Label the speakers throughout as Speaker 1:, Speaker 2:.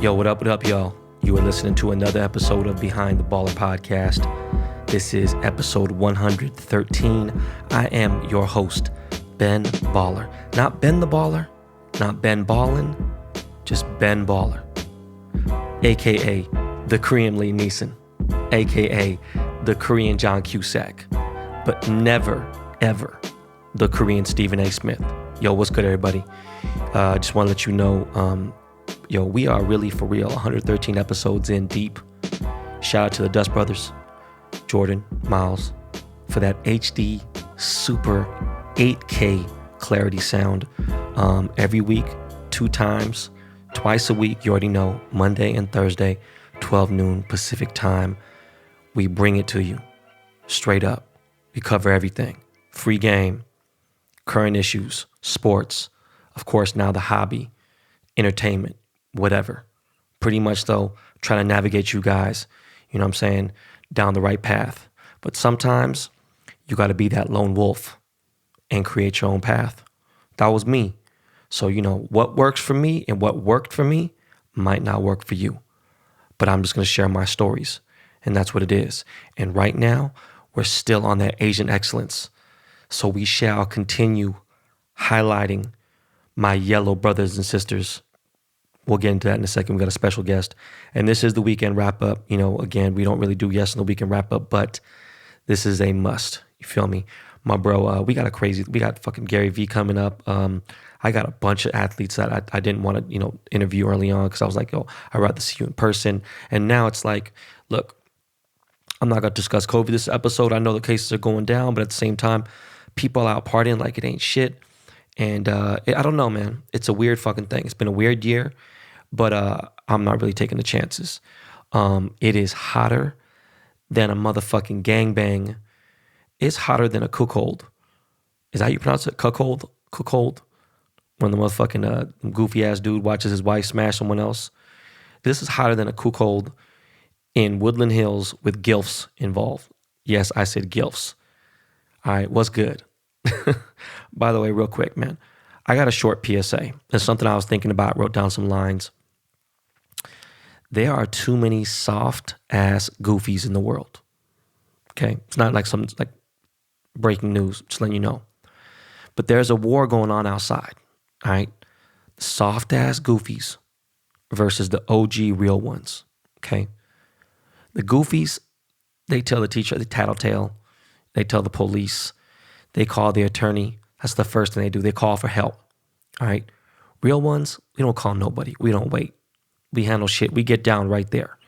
Speaker 1: What up, y'all? You are listening to another episode of Behind the Baller Podcast. This is episode 113. I am your host, Ben Baller. Not Ben the Baller, not Ben Ballin, just Ben Baller, a.k.a. the Korean Lee Neeson, a.k.a. the Korean John Cusack, but never, ever the Korean Stephen A. Smith. Yo, what's good, everybody? Just want to let you know, we are really for real 113 episodes in deep. Shout out to the Dust Brothers, Jordan, Miles, for that HD super 8K clarity sound. Every week, 2 times, twice a week, you already know, Monday and Thursday, 12 noon Pacific time. We bring it to you straight up. We cover everything. Free game, current issues, sports, of course, now the hobby, entertainment, whatever. Pretty much, though, trying to navigate you guys, you know what I'm saying, down the right path. But sometimes you got to be that lone wolf and create your own path. That was me. So, what works for me and what worked for me might not work for you. But I'm just going to share my stories. And that's what it is. And right now, we're still on that Asian excellence. So we shall continue highlighting my yellow brothers and sisters. We'll get into that in a second. We got a special guest. And this is the weekend wrap up. Again, we don't really do yes in the weekend wrap up, but this is a must. You feel me? My bro, we got fucking Gary V coming up. I got a bunch of athletes that I didn't want to, interview early on because I was like, I'd rather see you in person. And now it's like, look, I'm not going to discuss COVID this episode. I know the cases are going down, but at the same time, people are out partying like it ain't shit. And I don't know, man. It's a weird fucking thing. It's been a weird year, but I'm not really taking the chances. It is hotter than a motherfucking gangbang. It's hotter than a cookhold. Is that how you pronounce it? Cookhold? Cookhold? When the motherfucking goofy ass dude watches his wife smash someone else. This is hotter than a cookhold in Woodland Hills with gilfs involved. Yes, I said gilfs. All right, what's good? By the way, real quick, man, I got a short PSA. It's something I was thinking about, wrote down some lines. There are too many soft ass goofies in the world. Okay? It's not like some like breaking news, just letting you know. But there's a war going on outside, all right? Soft ass goofies versus the OG real ones, okay? The goofies, they tell the teacher, they tattletale, they tell the police, they call the attorney. That's the first thing they do. They call for help, all right? Real ones, we don't call nobody. We don't wait. We handle shit. We get down right there.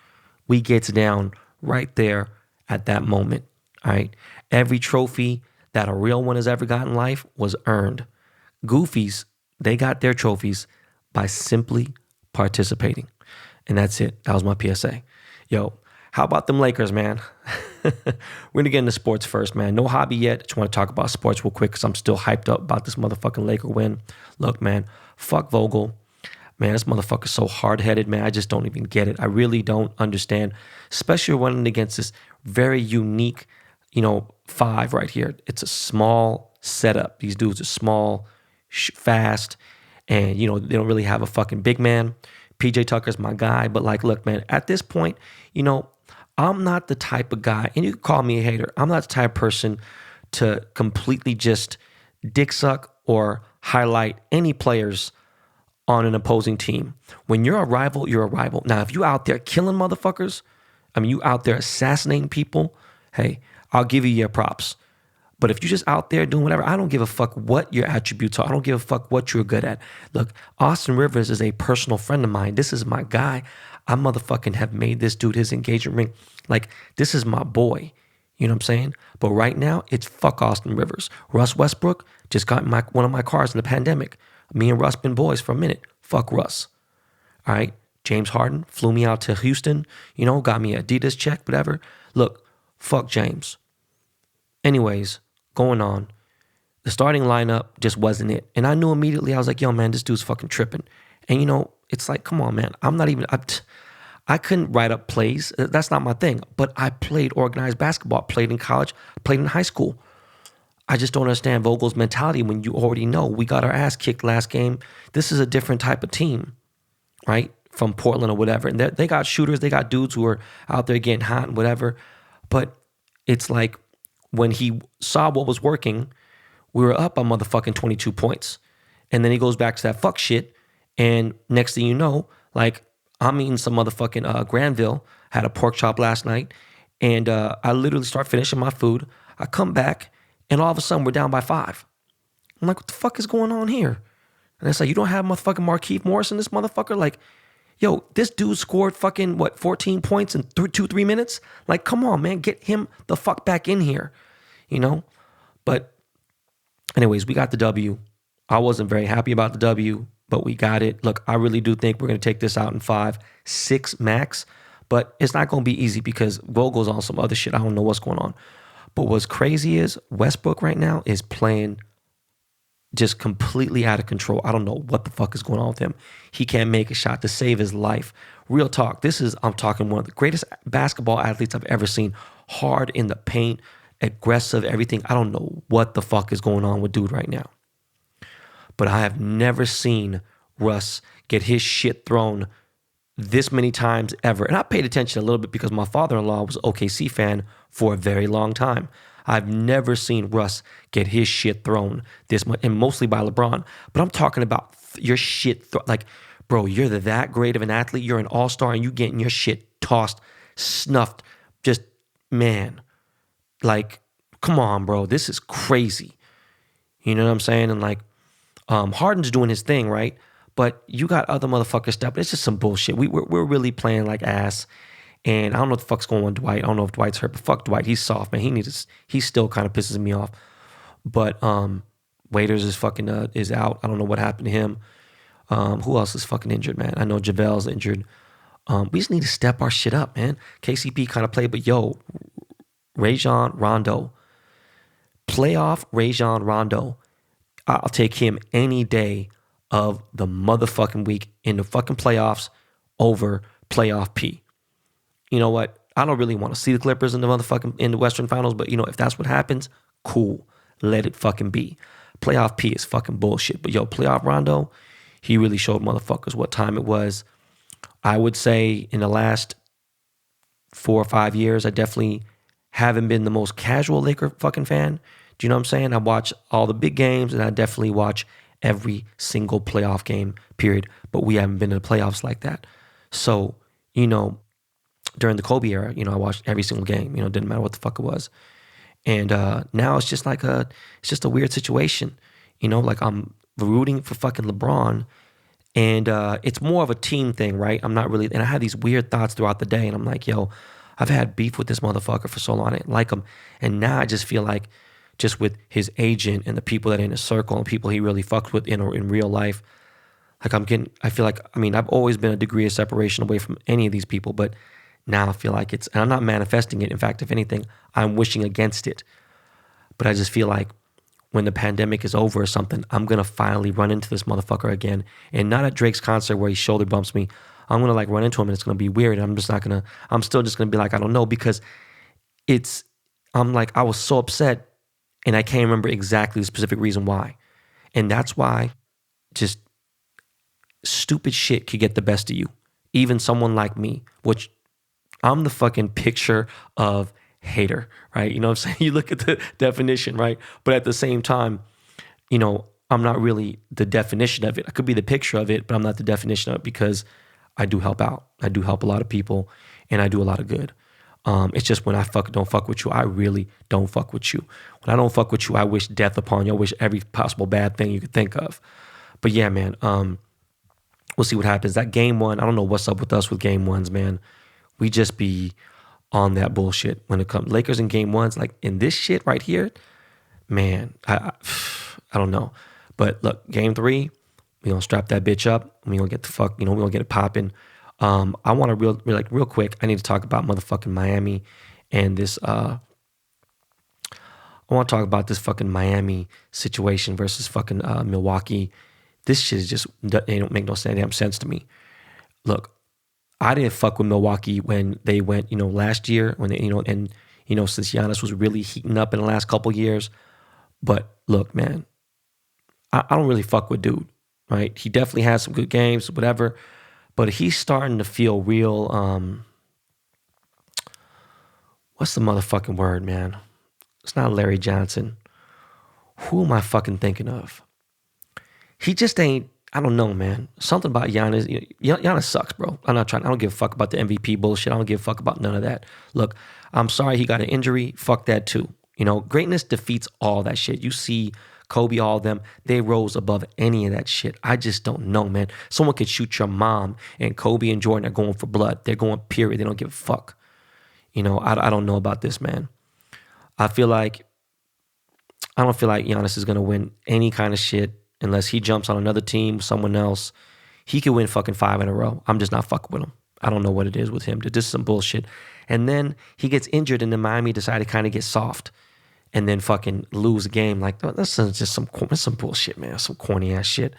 Speaker 1: We gets down right there at that moment, all right? Every trophy that a real one has ever got in life was earned. Goofies, they got their trophies by simply participating. And that's it. That was my PSA. Yo, how about them Lakers, man? We're going to get into sports first, man. No hobby yet. Just want to talk about sports real quick because I'm still hyped up about this motherfucking Laker win. Look, man, fuck Vogel. Man, this motherfucker's so hard-headed, man. I just don't even get it. I really don't understand, especially running against this very unique, five right here. It's a small setup. These dudes are small, fast, and, they don't really have a fucking big man. PJ Tucker's my guy, but look, man, at this point, I'm not the type of guy, and you can call me a hater, I'm not the type of person to completely just dick suck or highlight any players on an opposing team. When you're a rival, you're a rival. Now, if you out there killing motherfuckers, you out there assassinating people, hey, I'll give you your props. But if you're just out there doing whatever, I don't give a fuck what your attributes are. I don't give a fuck what you're good at. Look, Austin Rivers is a personal friend of mine. This is my guy. I motherfucking have made this dude his engagement ring. This is my boy. You know what I'm saying? But right now, it's fuck Austin Rivers. Russ Westbrook just got one of my cars in the pandemic. Me and Russ been boys for a minute. Fuck Russ. All right? James Harden flew me out to Houston, got me an Adidas check, whatever. Look, fuck James. Anyways, going on. The starting lineup just wasn't it. And I knew immediately, I was like, yo, man, this dude's fucking tripping. And, it's like, come on, man. I couldn't write up plays. That's not my thing. But I played organized basketball. Played in college. Played in high school. I just don't understand Vogel's mentality when you already know we got our ass kicked last game. This is a different type of team, right? from Portland or whatever. And they got shooters, they got dudes who are out there getting hot and whatever. But it's like when he saw what was working, we were up by motherfucking 22 points. And then he goes back to that fuck shit. And next thing you know, like I'm eating some motherfucking Granville, had a pork chop last night. And I literally start finishing my food. I come back and all of a sudden we're down by 5. I'm like, what the fuck is going on here? And it's like, you don't have motherfucking Markieff Morris in this motherfucker? Like, yo, this dude scored fucking, 14 points in 3 minutes? Like, come on, man, get him the fuck back in here, you know? But anyways, we got the W. I wasn't very happy about the W, but we got it. Look, I really do think we're going to take this out in 5, 6 max, but it's not going to be easy because Vogel's on some other shit. I don't know what's going on. But what's crazy is Westbrook right now is playing just completely out of control. I don't know what the fuck is going on with him. He can't make a shot to save his life. Real talk. I'm talking one of the greatest basketball athletes I've ever seen. Hard in the paint, aggressive, everything. I don't know what the fuck is going on with dude right now. But I have never seen Russ get his shit thrown this many times ever. And I paid attention a little bit because my father-in-law was an OKC fan for a very long time. I've never seen Russ get his shit thrown this much, and mostly by LeBron. But I'm talking about your shit, like, bro, you're that great of an athlete. You're an all-star, and you getting your shit tossed, snuffed. Just, man, like, come on, bro. This is crazy. You know what I'm saying? And like, Harden's doing his thing, right? But you got other motherfuckers stepping. It's just some bullshit. We're really playing like ass. And I don't know what the fuck's going on with Dwight. I don't know if Dwight's hurt, but fuck Dwight. He's soft, man. He still kind of pisses me off. But Waiters is fucking is out. I don't know what happened to him. Who else is fucking injured, man? I know JaVale's injured. We just need to step our shit up, man. KCP kind of played, but yo, Rajon Rondo. Playoff Rajon Rondo. I'll take him any day of the motherfucking week in the fucking playoffs over playoff P. You know what? I don't really want to see the Clippers in the Western Finals, but you know, if that's what happens, cool. Let it fucking be. Playoff P is fucking bullshit. But yo, playoff Rondo, he really showed motherfuckers what time it was. I would say in the last 4 or 5 years, I definitely haven't been the most casual Laker fucking fan. Do you know what I'm saying? I watch all the big games and I definitely watch every single playoff game, period. But we haven't been in the playoffs like that. So, you know, during the Kobe era, you know, I watched every single game. You know, it didn't matter what the fuck it was. And now it's just like it's just a weird situation. You know, like I'm rooting for fucking LeBron, and it's more of a team thing, right? I'm not really, and I have these weird thoughts throughout the day, and I'm like, yo, I've had beef with this motherfucker for so long. I didn't like him, and now I just feel like, just with his agent and the people that are in his circle and people he really fucks with in real life, like I feel like, I mean, I've always been a degree of separation away from any of these people, but now I feel like and I'm not manifesting it. In fact, if anything, I'm wishing against it. But I just feel like when the pandemic is over or something, I'm going to finally run into this motherfucker again. And not at Drake's concert where he shoulder bumps me. I'm going to like run into him and it's going to be weird. I'm still just going to be like, I don't know, because I'm like, I was so upset and I can't remember exactly the specific reason why. And that's why just stupid shit could get the best of you. Even someone like me, which I'm the fucking picture of hater, right? You know what I'm saying? You look at the definition, right? But at the same time, you know, I'm not really the definition of it. I could be the picture of it, but I'm not the definition of it because I do help out. I do help a lot of people and I do a lot of good. It's just when I don't fuck with you, I really don't fuck with you. When I don't fuck with you, I wish death upon you. I wish every possible bad thing you could think of. But yeah, man, we'll see what happens. That game 1, I don't know what's up with us with game 1s, man. We just be on that bullshit when it comes. Lakers in game 1s, like in this shit right here, man, I don't know. But look, game 3, we gonna strap that bitch up. We gonna get the fuck, we gonna get it popping. I want to real quick. I need to talk about motherfucking Miami and this. I want to talk about this fucking Miami situation versus fucking Milwaukee. This shit is just, they don't make no damn sense to me. Look, I didn't fuck with Milwaukee when they went, last year when they, since Giannis was really heating up in the last couple years. But look, man, I don't really fuck with dude, right? He definitely has some good games, whatever. But he's starting to feel real, what's the motherfucking word, man? It's not Larry Johnson. Who am I fucking thinking of? He just ain't, I don't know, man. Something about Giannis. Giannis sucks, bro. I don't give a fuck about the MVP bullshit. I don't give a fuck about none of that. Look, I'm sorry he got an injury. Fuck that too. Greatness defeats all that shit. You see Kobe, all of them, they rose above any of that shit. I just don't know, man. Someone could shoot your mom, and Kobe and Jordan are going for blood. They're going, period. They don't give a fuck. I don't know about this, man. I don't feel like Giannis is going to win any kind of shit unless he jumps on another team, someone else. He could win fucking 5 in a row. I'm just not fucking with him. I don't know what it is with him. This is some bullshit. And then he gets injured, and then Miami decided to kind of get soft and then fucking lose a game. Like, that's just some bullshit, man. Some corny ass shit.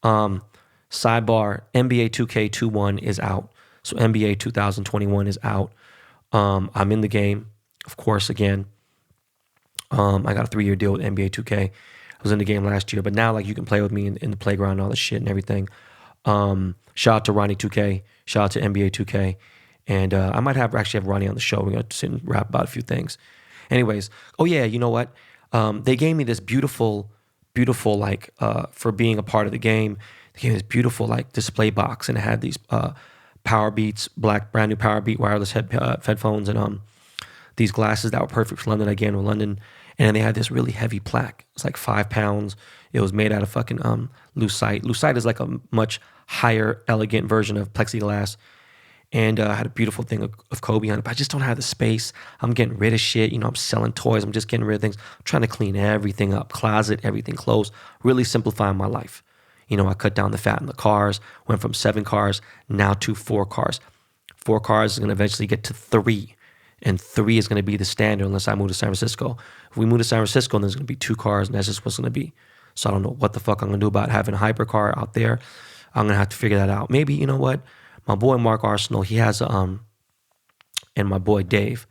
Speaker 1: Sidebar, NBA 2K21 is out. So NBA 2021 is out. I'm in the game, of course, again. I got a 3-year deal with NBA 2K. I was in the game last year, but now like you can play with me in the playground and all this shit and everything. Shout out to Ronnie 2K. Shout out to NBA 2K. And I might actually have Ronnie on the show. We're going to sit and rap about a few things. Anyways, oh yeah, you know what? They gave me this beautiful, like, for being a part of the game, they gave me this beautiful, like, display box, and it had these Power Beats, brand new Power Beat wireless headphones, and these glasses that were perfect for London. Again, with London. And then they had this really heavy plaque. It's like 5 pounds. It was made out of fucking lucite. Lucite is like a much higher, elegant version of plexiglass. And I had a beautiful thing of Kobe on it, but I just don't have the space. I'm getting rid of shit. I'm selling toys. I'm just getting rid of things. I'm trying to clean everything up, closet, everything closed, really simplifying my life. I cut down the fat in the cars, went from 7 cars now to 4 cars. 4 cars is going to eventually get to 3. And 3 is going to be the standard unless I move to San Francisco. If we move to San Francisco, then there's going to be 2 cars, and that's just what's going to be. So I don't know what the fuck I'm going to do about having a hypercar out there. I'm going to have to figure that out. Maybe, you know what? My boy Mark Arsenal, he has and my boy Dave,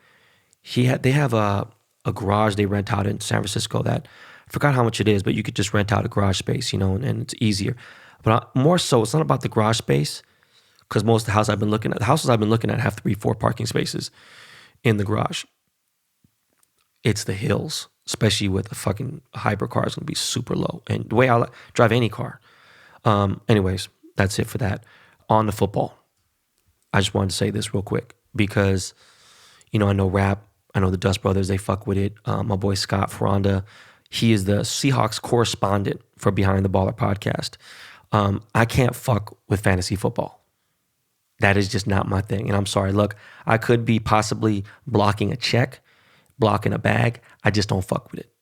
Speaker 1: they have a garage they rent out in San Francisco that I forgot how much it is, but you could just rent out a garage space, and it's easier. But more so, it's not about the garage space, because most of the houses I've been looking at have 3-4 parking spaces in the garage. It's the hills, especially with a fucking hypercar, is going to be super low. And the way I drive any car. Anyways, that's it for that. On the football. I just wanted to say this real quick because, I know rap. I know the Dust Brothers, they fuck with it. My boy Scott Ferranda, he is the Seahawks correspondent for Behind the Baller podcast. I can't fuck with fantasy football. That is just not my thing. And I'm sorry. Look, I could be possibly blocking a check, blocking a bag. I just don't fuck with it.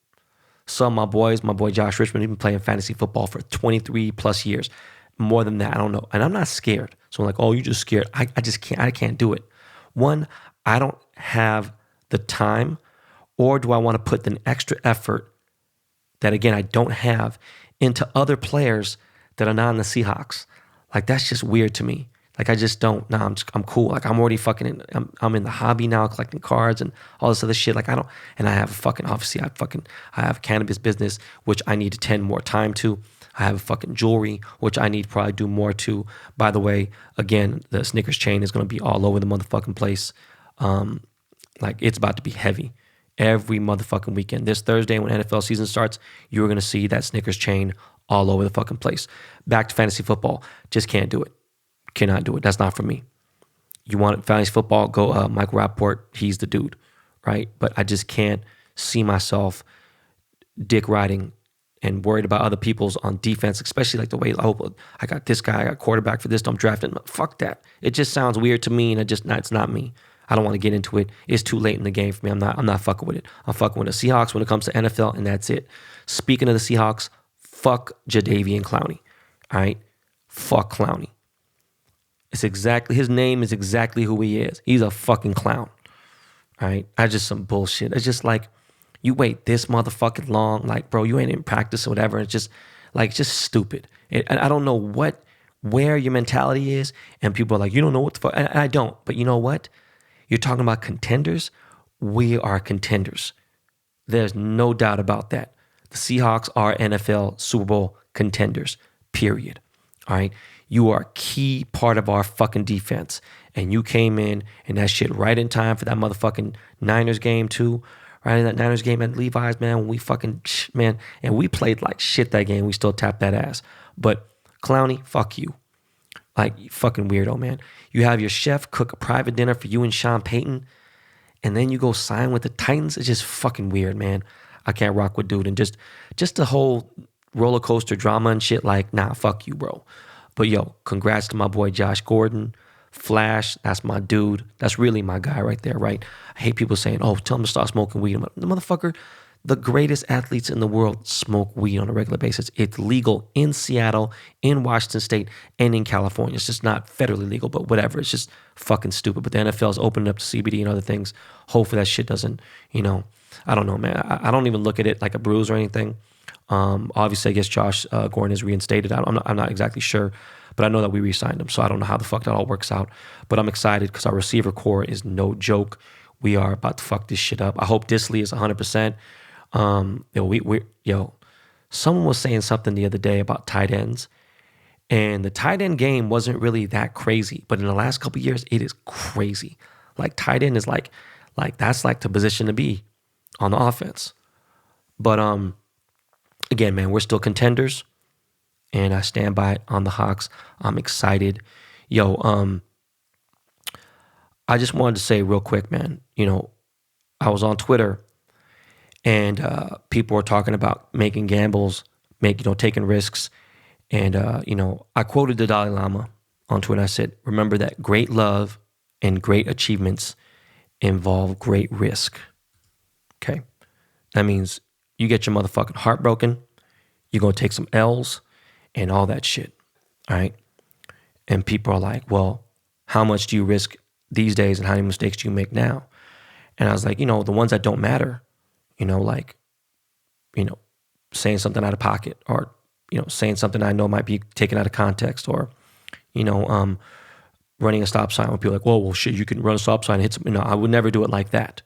Speaker 1: Some of my boy Josh Richmond, he's been playing fantasy football for 23 plus years. More than that, I don't know. And I'm not scared. So I'm like, oh, you're just scared. I just can't. I can't do it. One, I don't have the time, or do I want to put the extra effort that, again, I don't have into other players that are not in the Seahawks? Like, that's just weird to me. Like, I just don't. Nah, I'm cool. Like, I'm already fucking, I'm in the hobby now, collecting cards and all this other shit. Like, I don't, and I have obviously, I have a cannabis business, which I need to tend more time to. I have fucking jewelry, which I need to probably do more to. By the way, again, the Snickers chain is going to be all over the motherfucking place. Like, it's about to be heavy every motherfucking weekend. This Thursday when NFL season starts, you're going to see that Snickers chain all over the fucking place. Back to fantasy football. Just can't do it. Cannot do it. That's not for me. You want fantasy football, go Michael Rappaport. He's the dude, right? But I just can't see myself dick riding and worried about other people's on defense, especially like the way, oh, I got this guy, I got quarterback for this, I'm drafting. Fuck that. It just sounds weird to me, and it's not me. I don't want to get into it. It's too late in the game for me. I'm not fucking with it. I'm fucking with the Seahawks when it comes to NFL, and that's it. Speaking of the Seahawks, fuck Jadeveon Clowney. All right? Fuck Clowney. His name is exactly who he is. He's a fucking clown. All right? That's just some bullshit. It's just like, you wait this motherfucking long, like, bro, you ain't in practice or whatever. It's just stupid. And I don't know where your mentality is. And people are like, you don't know what the fuck. And I don't. But you know what? You're talking about contenders. We are contenders. There's no doubt about that. The Seahawks are NFL Super Bowl contenders, period. All right. You are a key part of our fucking defense. And you came in and that shit right in time for that motherfucking Niners game too. Right in that Niners game at Levi's, man, when we fucking, man, and we played like shit that game. We still tapped that ass. But Clowney, fuck you. Like, you fucking weirdo, man. You have your chef cook a private dinner for you and Sean Payton, and then you go sign with the Titans. It's just fucking weird, man. I can't rock with dude. And just the whole roller coaster drama and shit, like, nah, fuck you, bro. But yo, congrats to my boy Josh Gordon. Flash, that's my dude. That's really my guy right there, right? I hate people saying, oh, tell him to start smoking weed. The motherfucker, the greatest athletes in the world smoke weed on a regular basis. It's legal in Seattle, in Washington State, and in California. It's just not federally legal, but whatever. It's just fucking stupid. But the NFL's opening up to CBD and other things. Hopefully that shit doesn't, I don't know, man. I don't even look at it like a bruise or anything. Obviously, I guess Josh Gordon is reinstated. I'm not exactly sure, but I know that we re-signed him, so I don't know how the fuck that all works out. But I'm excited because our receiver core is no joke. We are about to fuck this shit up. I hope Disley is 100%. Someone was saying something the other day about tight ends, and the tight end game wasn't really that crazy, but in the last couple of years, it is crazy. Like tight end is like that's like the position to be on the offense. But again, man, we're still contenders, and I stand by it on the Hawks. I'm excited. I just wanted to say real quick, man, I was on Twitter, and people were talking about making gambles, taking risks. And, I quoted the Dalai Lama on Twitter. I said, remember that great love and great achievements involve great risk. Okay. That means you get your motherfucking heart broken, you're going to take some L's and all that shit. All right. And people are like, well, how much do you risk these days and how many mistakes do you make now? And I was like, the ones that don't matter, saying something out of pocket, or, saying something I know might be taken out of context, or, running a stop sign when people are like, well, shit, you can run a stop sign and hit something. No, I would never do it like that.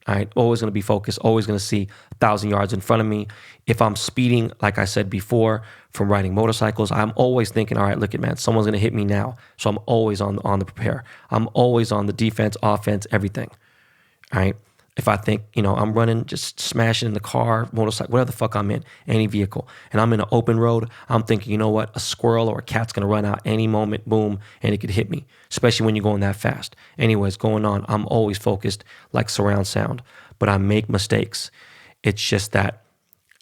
Speaker 1: All right. Always going to be focused, always going to see 1,000 yards in front of me. If I'm speeding, like I said before, from riding motorcycles, I'm always thinking, all right, look at, man, someone's going to hit me now. So I'm always on the prepare. I'm always on the defense, offense, everything. All right. If I think, I'm running, just smashing in the car, motorcycle, whatever the fuck I'm in, any vehicle, and I'm in an open road, I'm thinking, you know what, a squirrel or a cat's going to run out any moment, boom, and it could hit me, especially when you're going that fast. Anyways, going on, I'm always focused like surround sound, but I make mistakes. It's just that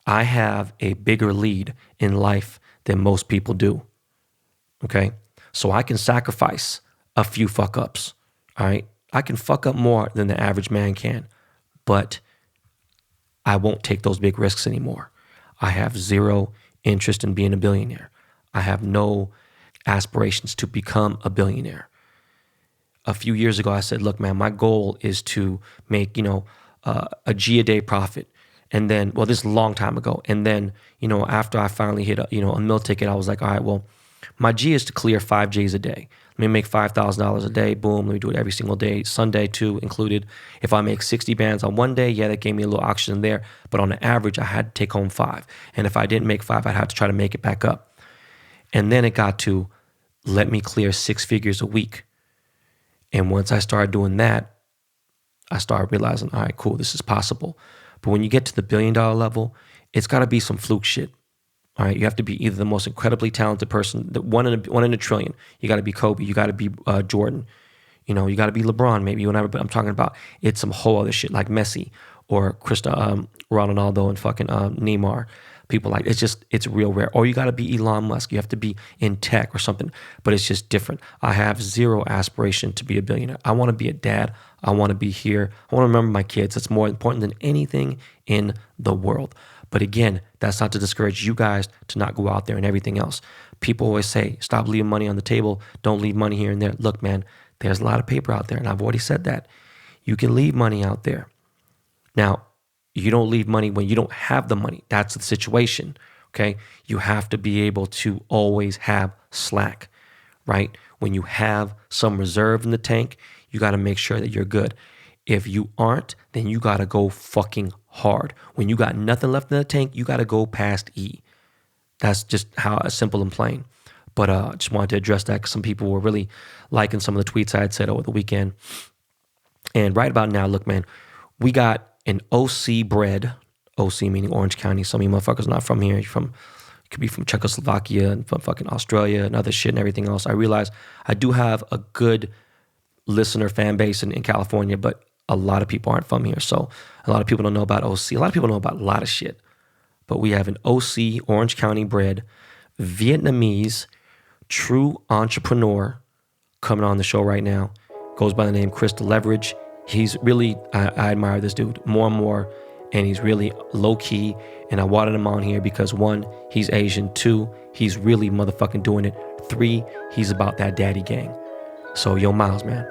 Speaker 1: I have a bigger lead in life than most people do, okay? So I can sacrifice a few fuck-ups, all right? I can fuck up more than the average man can, but I won't take those big risks anymore. I have zero interest in being a billionaire. I have no aspirations to become a billionaire. A few years ago, I said, look, man, my goal is to make, a G a day profit. And then, well, this is a long time ago. And then, after I finally hit a meal ticket, I was like, all right, well, my G is to clear 5 Gs a day. Let me make $5,000 a day. Boom. Let me do it every single day. Sunday too included. If I make 60 bands on one day, yeah, that gave me a little oxygen there. But on the average, I had to take home 5. And if I didn't make 5, I'd have to try to make it back up. And then it got to let me clear 6 figures a week. And once I started doing that, I started realizing, all right, cool, this is possible. But when you get to the $1 billion level, it's got to be some fluke shit. All right, you have to be either the most incredibly talented person, the one in a trillion. You got to be Kobe. You got to be Jordan. You got to be LeBron, maybe whatever. But I'm talking about it's some whole other shit like Messi or Ronaldo and fucking Neymar. People like it's real rare. Or you got to be Elon Musk. You have to be in tech or something. But it's just different. I have zero aspiration to be a billionaire. I want to be a dad. I want to be here. I want to remember my kids. That's more important than anything in the world. But again, that's not to discourage you guys to not go out there and everything else. People always say, stop leaving money on the table. Don't leave money here and there. Look, man, there's a lot of paper out there, and I've already said that. You can leave money out there. Now, you don't leave money when you don't have the money. That's the situation, okay? You have to be able to always have slack, right? When you have some reserve in the tank, you got to make sure that you're good. If you aren't, then you got to go fucking hard. When you got nothing left in the tank, you got to go past E. That's just how simple and plain. But I just wanted to address that because some people were really liking some of the tweets I had said over the weekend. And right about now, look, man, we got an OC bred, OC meaning Orange County. Some of you motherfuckers are not from here. You could be from Czechoslovakia and from fucking Australia and other shit and everything else. I realize I do have a good listener fan base in California, but a lot of people aren't from here. So a lot of people don't know about OC. A lot of people know about a lot of shit. But we have an OC, Orange County bred, Vietnamese, true entrepreneur coming on the show right now. Goes by the name Chris Leverage. He's really, I admire this dude more and more, and he's really low key. And I wanted him on here because 1, he's Asian. 2, he's really motherfucking doing it. 3, he's about that daddy gang. So yo, Miles, man,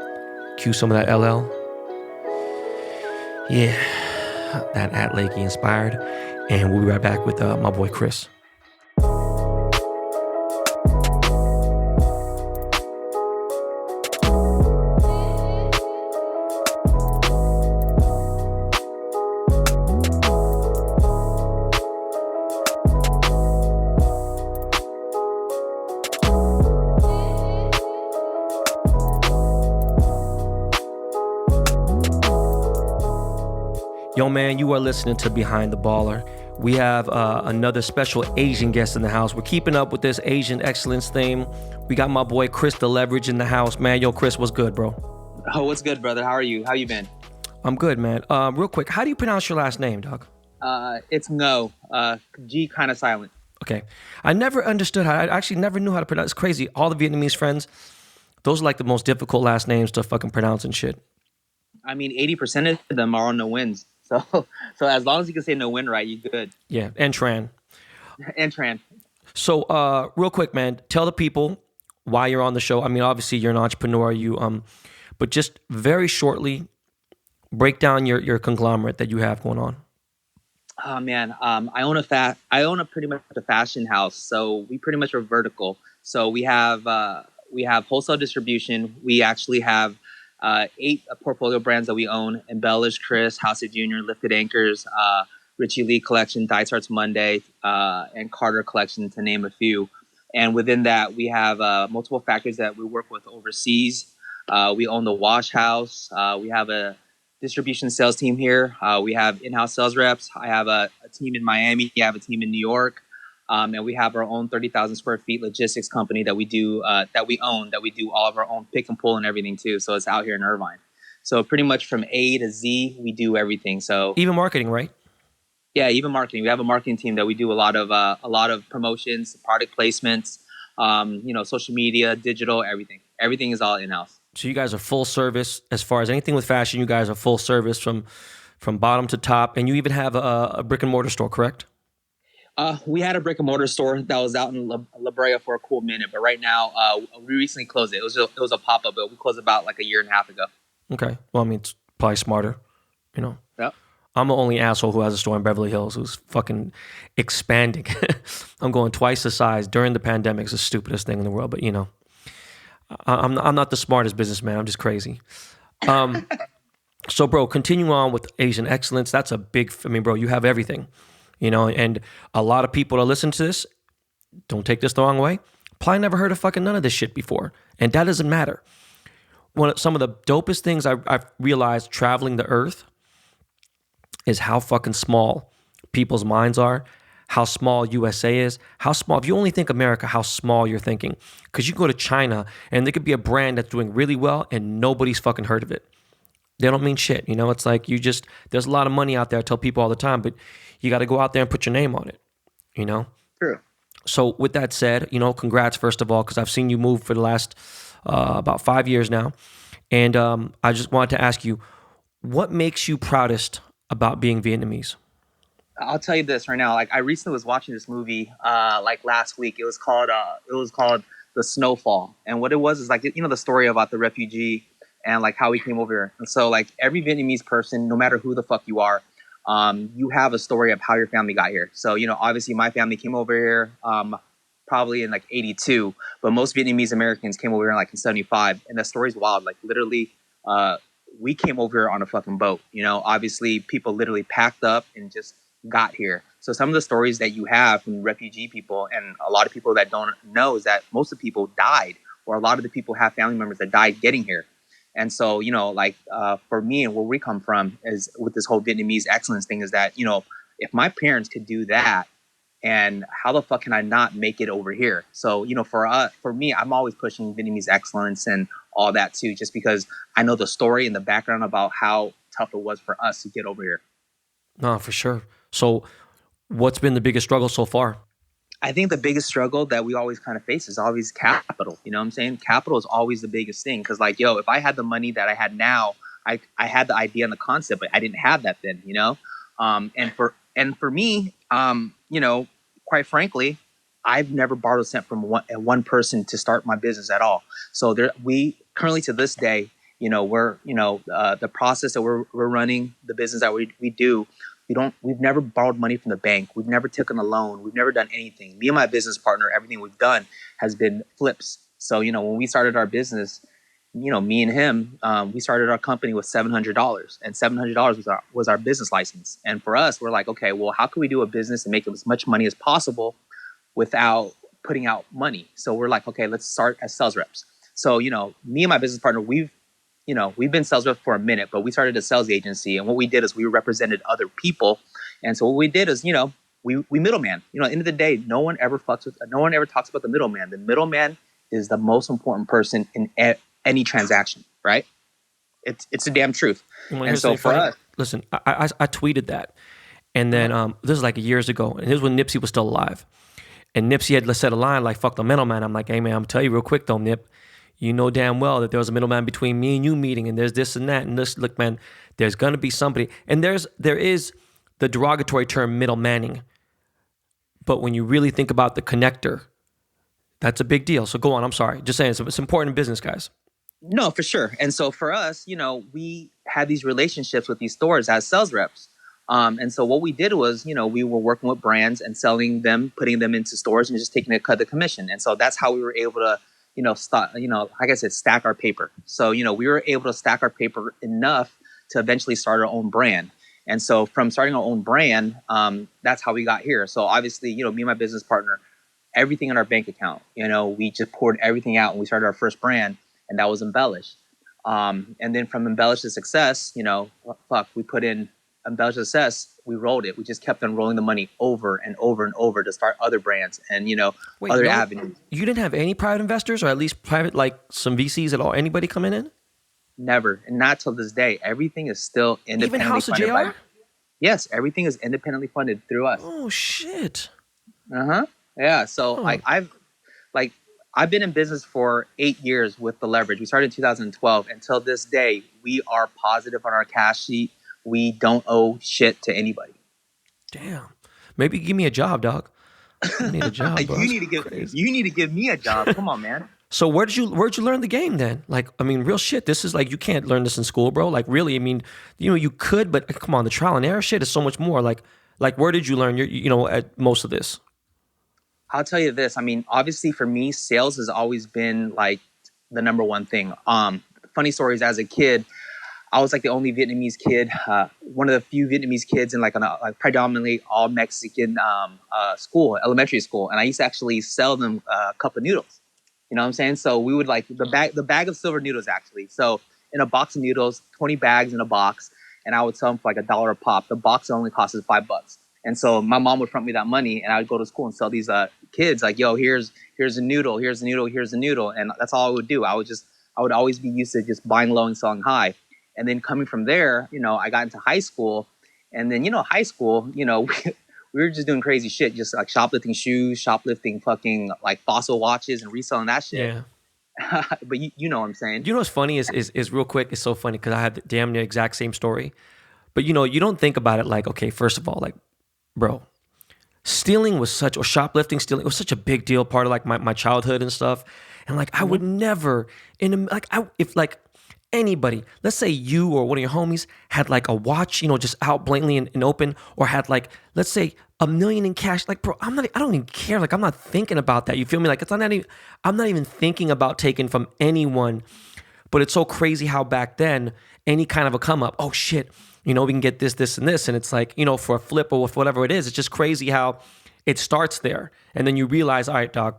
Speaker 1: cue some of that LL. Yeah, that At-Lakey inspired. And we'll be right back with my boy Chris. Yo, man, you are listening to Behind the Baller. We have another special Asian guest in the house. We're keeping up with this Asian excellence theme. We got my boy Chris Leverage in the house, man. Yo, Chris, what's good, bro?
Speaker 2: Oh, what's good, brother? How are you? How you been?
Speaker 1: I'm good, man. Real quick, how do you pronounce your last name, dog?
Speaker 2: It's Ngo. G kind of silent.
Speaker 1: Okay. I never understood I actually never knew how to pronounce. It's crazy. All the Vietnamese friends, those are like the most difficult last names to fucking pronounce and shit.
Speaker 2: I mean, 80% of them are on no wins. So as long as you can say no win right, you're good.
Speaker 1: Yeah, and Tran.
Speaker 2: And Tran.
Speaker 1: So, real quick, man, tell the people why you're on the show. I mean, obviously you're an entrepreneur, but just very shortly, break down your conglomerate that you have going on.
Speaker 2: Oh man, I own a pretty much a fashion house. So we pretty much are vertical. So we have wholesale distribution. We actually have 8 portfolio brands that we own: Embellish, Chris, House of Junior, Lifted Anchors, Richie Lee Collection, Die Starts Monday, and Carter Collection, to name a few. And within that, we have multiple factories that we work with overseas. We own the wash house. We have a distribution sales team here. We have in-house sales reps. I have a team in Miami. I have a team in New York. And we have our own 30,000 square feet logistics company that we do, that we own, that we do all of our own pick and pull and everything too. So it's out here in Irvine. So pretty much from A to Z, we do everything. So
Speaker 1: even marketing, right?
Speaker 2: Yeah, even marketing. We have a marketing team that we do a lot of promotions, product placements, social media, digital, everything. Everything is all in-house.
Speaker 1: So you guys are full service as far as anything with fashion. You guys are full service from bottom to top, and you even have a brick and mortar store, correct?
Speaker 2: We had a brick and mortar store that was out in La Brea for a cool minute, but right now we recently closed it. It was a pop up, but we closed about like a year and a half ago.
Speaker 1: Okay, well, I mean, it's probably smarter, you know.
Speaker 2: Yep.
Speaker 1: I'm the only asshole who has a store in Beverly Hills who's fucking expanding. I'm going twice the size during the pandemic. It's the stupidest thing in the world, but you know, I'm not the smartest businessman. I'm just crazy. So, bro, continue on with Asian excellence. That's a big. I mean, bro, you have everything. You know, and a lot of people that listen to this, don't take this the wrong way, probably never heard of fucking none of this shit before. And that doesn't matter. Some of the dopest things I've realized traveling the earth is how fucking small people's minds are, how small USA is, how small, if you only think America, how small you're thinking. Because you go to China and there could be a brand that's doing really well and nobody's fucking heard of it. They don't mean shit. You know, it's like there's a lot of money out there. I tell people all the time, but you got to go out there and put your name on it, you know?
Speaker 2: True.
Speaker 1: So with that said, you know, congrats, first of all, because I've seen you move for the last about 5 years now. And I just wanted to ask you, what makes you proudest about being Vietnamese?
Speaker 2: I'll tell you this right now. Like, I recently was watching this movie like last week. It was called The Snowfall. And what it was is like, you know, the story about the refugee and like how he came over here. And so like every Vietnamese person, no matter who the fuck you are, you have a story of how your family got here. So, you know, obviously my family came over here probably in like 82, but most Vietnamese Americans came over here in 75. And the story's wild. Like literally, we came over here on a fucking boat. You know, obviously people literally packed up and just, got here. So some of the stories that you have from refugee people and a lot of people that don't know is that most of the people died, or a lot of the people have family members that died getting here. And so, like for me and where we come from is with this whole Vietnamese excellence thing is that, if my parents could do that, and how the fuck can I not make it over here? So, for me, I'm always pushing Vietnamese excellence and all that too, just because I know the story and the background about how tough it was for us to get over here.
Speaker 1: No, for sure. So what's been the biggest struggle so far?
Speaker 2: I think the biggest struggle that we always kind of face is always capital. You know what I'm saying? Capital is always the biggest thing. Cause like, if I had the money that I had now, I had the idea and the concept, but I didn't have that then, and for me, quite frankly, I've never borrowed a cent from one person to start my business at all. So we currently to this day, we're, the process that we're running, the business that we do, we've never borrowed money from the bank. We've never taken a loan. We've never done anything. Me and my business partner, everything we've done has been flips. So, when we started our business, me and him, we started our company with $700, and $700 was our business license. And for us, we're like, okay, well, how can we do a business and make as much money as possible without putting out money? So we're like, okay, let's start as sales reps. So, me and my business partner, we've been sales reps for a minute, but we started a sales agency. And what we did is we represented other people. And so what we did is, we middleman. At the end of the day, no one ever talks about the middleman. The middleman is the most important person in any transaction, right? It's the damn truth. And so for us,
Speaker 1: listen, I tweeted that, and then this is like years ago, and this was when Nipsey was still alive, and Nipsey had said a line like "fuck the middleman." I'm like, hey man, I'm gonna tell you real quick though, Nip, you know damn well that there was a middleman between me and you meeting, and there's this and that, and this. Look, man, there's gonna be somebody, and there is the derogatory term middlemanning, but when you really think about the connector, that's a big deal. So go on. I'm sorry, just saying it's important in business, guys.
Speaker 2: No, for sure. And so for us, we had these relationships with these stores as sales reps. And so what we did was, we were working with brands and selling them, putting them into stores and just taking a cut of the commission. And so that's how we were able to, like I said, stack our paper. So, we were able to stack our paper enough to eventually start our own brand. And so from starting our own brand, that's how we got here. So obviously, me and my business partner, everything in our bank account, we just poured everything out and we started our first brand. And that was Embellish. And then from Embellish to Success, we put in Embellish to Success, we rolled it. We just kept on rolling the money over and over and over to start other brands and, other avenues.
Speaker 1: You didn't have any private investors, or at least private, like some VCs at all? Anybody coming in?
Speaker 2: Never. And not till this day. Everything is still independently
Speaker 1: Even House
Speaker 2: funded.
Speaker 1: of JR?
Speaker 2: Yes, everything is independently funded through us.
Speaker 1: Oh, shit.
Speaker 2: Uh-huh. Yeah. So I've been in business for 8 years with the leverage. We started in 2012. Until this day, we are positive on our cash sheet. We don't owe shit to anybody.
Speaker 1: Damn. Maybe give me a job, dog. I need a job, bro.
Speaker 2: You need to give me a job. Come on, man.
Speaker 1: So where'd you learn the game then? Like, I mean, real shit. This is like, you can't learn this in school, bro. Like, really, I mean, you could, but come on, the trial and error shit is so much more. Like where did you learn at most of this?
Speaker 2: I'll tell you this. I mean, obviously for me, sales has always been like the number one thing. Funny stories as a kid, I was like the only Vietnamese kid, one of the few Vietnamese kids in like a predominantly all Mexican elementary school. And I used to actually sell them a cup of noodles. You know what I'm saying? So we would like the bag of silver noodles actually. So in a box of noodles, 20 bags in a box, and I would sell them for like $1 a pop. The box only costs $5. And so my mom would front me that money, and I would go to school and sell these kids like, yo, here's a noodle, here's a noodle, here's a noodle. And that's all I would do. I would always be used to just buying low and selling high. And then coming from there, I got into high school. And then, high school, we were just doing crazy shit, just like shoplifting shoes, shoplifting fucking like Fossil watches and reselling that shit.
Speaker 1: Yeah.
Speaker 2: But you know what I'm saying?
Speaker 1: You know what's funny is real quick, it's so funny because I had the damn near exact same story. But, you don't think about it like, okay, first of all, like, bro, stealing was stealing was such a big deal, part of like my childhood and stuff. And like, I would never, if like anybody, let's say you or one of your homies had like a watch, just out blatantly and open, or had like, let's say $1 million in cash, like, bro, I don't even care. Like, I'm not thinking about that. You feel me? Like, I'm not even thinking about taking from anyone. But it's so crazy how back then, any kind of a come up, oh shit, We can get this, this, and this. And it's like, for a flip or with whatever it is, it's just crazy how it starts there. And then you realize, all right, dog,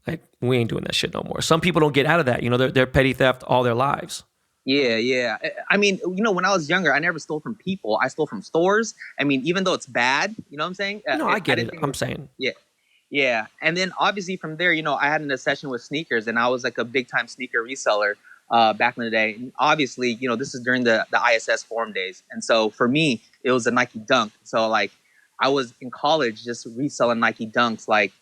Speaker 1: like, we ain't doing that shit no more. Some people don't get out of that. They're petty theft all their lives.
Speaker 2: Yeah, yeah. I mean, when I was younger, I never stole from people. I stole from stores. I mean, even though it's bad, you know what I'm saying?
Speaker 1: No, I get
Speaker 2: didn't
Speaker 1: it.
Speaker 2: think
Speaker 1: I'm saying.
Speaker 2: Yeah. Yeah. And then obviously from there, I had an obsession with sneakers, and I was like a big time sneaker reseller back in the day. And obviously, this is during the ISS forum days. And so for me, it was a Nike Dunk. So like I was in college just reselling Nike Dunks. Like,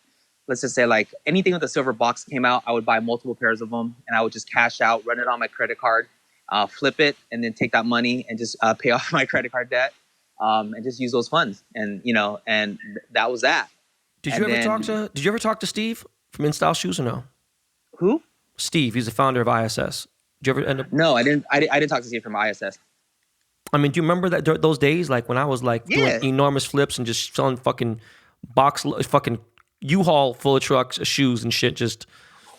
Speaker 2: let's just say like anything with a silver box came out, I would buy multiple pairs of them, and I would just cash out, run it on my credit card, flip it, and then take that money and just pay off my credit card debt, and just use those funds. And that was that.
Speaker 1: Did you ever talk to Steve from InStyle Shoes or no?
Speaker 2: Who?
Speaker 1: Steve. He's the founder of ISS. Did you ever end up?
Speaker 2: No, I didn't. I didn't talk to Steve from ISS.
Speaker 1: I mean, do you remember those days, like when I was like doing enormous flips and just selling fucking fucking U-Haul full of trucks of shoes and shit? Just.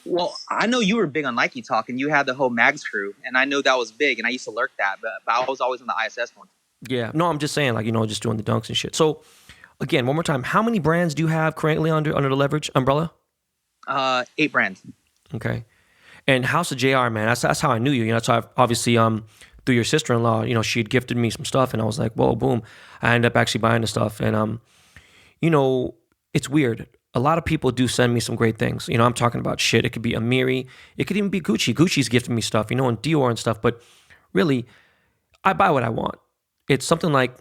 Speaker 2: Well, I know you were big on Nike Talk, and you had the whole Mags crew, and I know that was big, and I used to lurk that, but I was always on the ISS one.
Speaker 1: Yeah, no, I'm just saying, like, just doing the dunks and shit. So, again, one more time, how many brands do you have currently under the Leverage umbrella?
Speaker 2: 8 brands.
Speaker 1: Okay, and House of JR, man, that's how I knew you. That's how I've obviously through your sister-in-law, she had gifted me some stuff, and I was like, whoa, boom. I ended up actually buying the stuff, and it's weird. A lot of people do send me some great things. I'm talking about shit. It could be Amiri. It could even be Gucci. Gucci's gifting me stuff, and Dior and stuff. But really, I buy what I want. It's something like,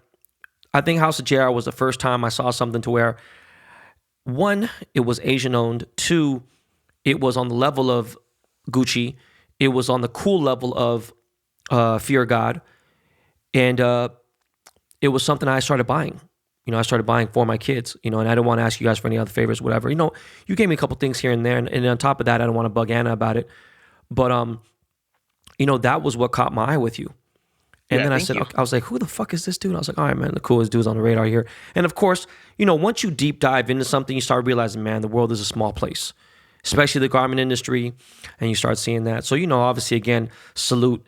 Speaker 1: I think House of JR was the first time I saw something to where, one, it was Asian owned. Two, it was on the level of Gucci. It was on the cool level of Fear God. And it was something I started buying. I started buying for my kids, and I don't want to ask you guys for any other favors, whatever. You gave me a couple things here and there, and on top of that, I don't want to bug Anna about it. But, that was what caught my eye with you. And then I said, okay, I was like, who the fuck is this dude? I was like, all right, man, the coolest dude's on the radar here. And of course, once you deep dive into something, you start realizing, man, the world is a small place, especially the garment industry, and you start seeing that. So, obviously, again, salute.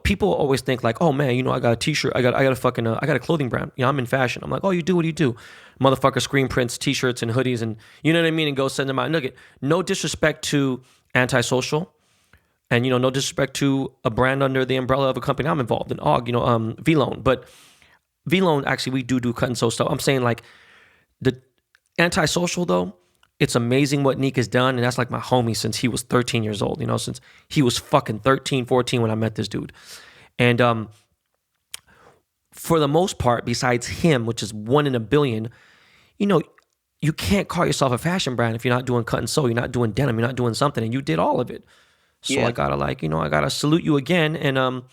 Speaker 1: People always think like, oh man, I got a t-shirt, I got a clothing brand. I'm in fashion. I'm like, oh, you do what you do. Motherfucker screen prints t-shirts and hoodies, and you know what I mean, and go send them out. Look, no disrespect to Antisocial, and no disrespect to a brand under the umbrella of a company I'm involved in, V-Loan. But V-Loan, actually, we do cut and sew stuff. I'm saying like the Antisocial though, it's amazing what Neek has done, and that's like my homie since he was 13 years old, since he was fucking 13, 14 when I met this dude. And for the most part, besides him, which is 1 in a billion, you can't call yourself a fashion brand if you're not doing cut and sew, you're not doing denim, you're not doing something, and you did all of it. So I gotta I gotta salute you again. And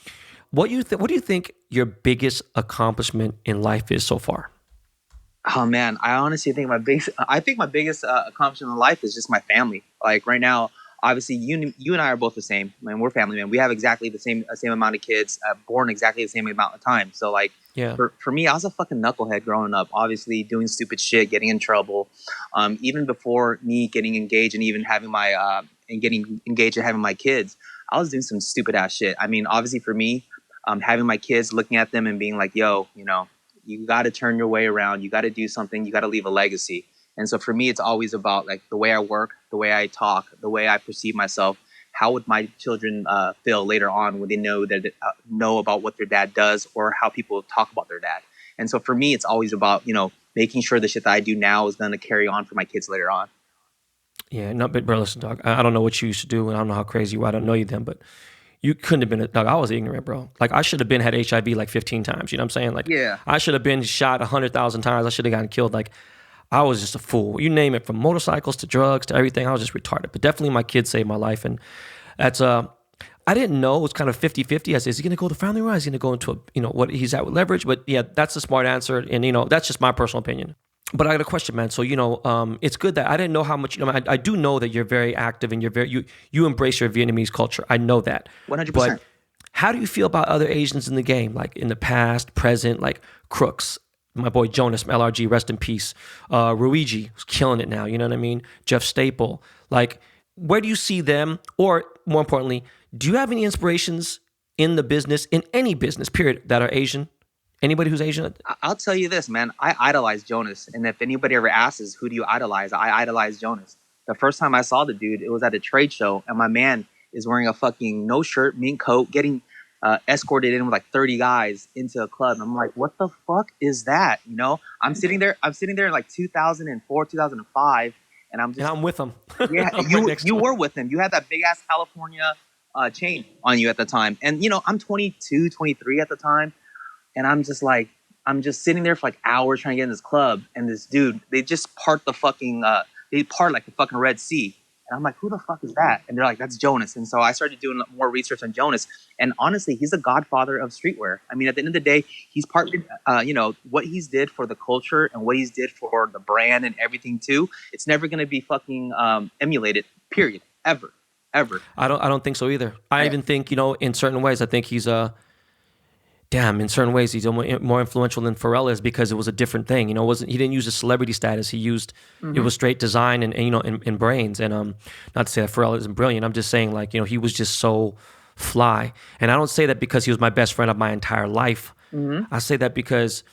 Speaker 1: what do you think your biggest accomplishment in life is so far?
Speaker 2: Oh man, I honestly think my biggest accomplishment in life is just my family. Like right now, obviously you and I are both the same. I mean, we're family, man. We have exactly the same amount of kids, born exactly the same amount of time. So like, for me, I was a fucking knucklehead growing up. Obviously, doing stupid shit, getting in trouble. Even before me getting engaged and even having my getting engaged and having my kids, I was doing some stupid ass shit. I mean, obviously for me, having my kids, looking at them and being like, yo, you got to turn your way around. You got to do something. You got to leave a legacy. And so for me, it's always about like the way I work, the way I talk, the way I perceive myself. How would my children feel later on when they know about what their dad does or how people talk about their dad? And so for me, it's always about, making sure the shit that I do now is going to carry on for my kids later on.
Speaker 1: Yeah, but bro, listen, dog. I don't know what you used to do, and I don't know how crazy you were. I don't know you then, but you couldn't have been dog. I was ignorant, bro. Like I should have had HIV like 15 times. You know what I'm saying? Like, I should have been shot 100,000 times. I should have gotten killed. Like, I was just a fool. You name it, from motorcycles to drugs to everything. I was just retarded. But definitely, my kids saved my life, and that's I didn't know it was kind of 50-50. I said, is he going to go the family route? Is he going to go into what he's at with Leverage? But yeah, that's the smart answer, and that's just my personal opinion. But I got a question, man. So, it's good that I didn't know how much, I do know that you're very active and you embrace your Vietnamese culture. I know that.
Speaker 2: 100%.
Speaker 1: But how do you feel about other Asians in the game? Like in the past, present, like Crooks, my boy Jonas from LRG, rest in peace. Ruigi, who's killing it now. You know what I mean? Jeff Staple. Like, where do you see them? Or more importantly, do you have any inspirations in the business, in any business, period, that are Asian? Anybody who's Asian?
Speaker 2: I'll tell you this, man. I idolize Jonas, and if anybody ever asks, "Who do you idolize?" I idolize Jonas. The first time I saw the dude, it was at a trade show, and my man is wearing a fucking no shirt, mink coat, getting escorted in with like 30 guys into a club. And I'm like, what the fuck is that? You know, I'm sitting there in like 2004, 2005, and I'm
Speaker 1: And
Speaker 2: just
Speaker 1: I'm with them.
Speaker 2: yeah.
Speaker 1: I'm right
Speaker 2: You
Speaker 1: next
Speaker 2: you
Speaker 1: to him.
Speaker 2: were with him. You had that big ass California chain on you at the time, and you know, I'm 22, 23 at the time, and I'm just like, I'm just sitting there for like hours trying to get in this club, and this dude, they just part the fucking, they part like the fucking Red Sea. And I'm like, who the fuck is that? And they're like, that's Jonas. And so I started doing more research on Jonas. And honestly, he's the godfather of streetwear. I mean, at the end of the day, he's partnered, you know, what he's did for the culture and what he's did for the brand and everything too. It's never going to be fucking emulated, period. Ever, ever.
Speaker 1: I don't think so either. I
Speaker 2: Yeah.
Speaker 1: even think, you know, in certain ways, I think he's damn, in certain ways, he's more influential than Pharrell is because it was a different thing. You know, he didn't use a celebrity status. He used it was straight design and you know, and brains. And not to say that Pharrell isn't brilliant. I'm just saying, like, you know, he was just so fly. And I don't say that because he was my best friend of my entire life. I say that because,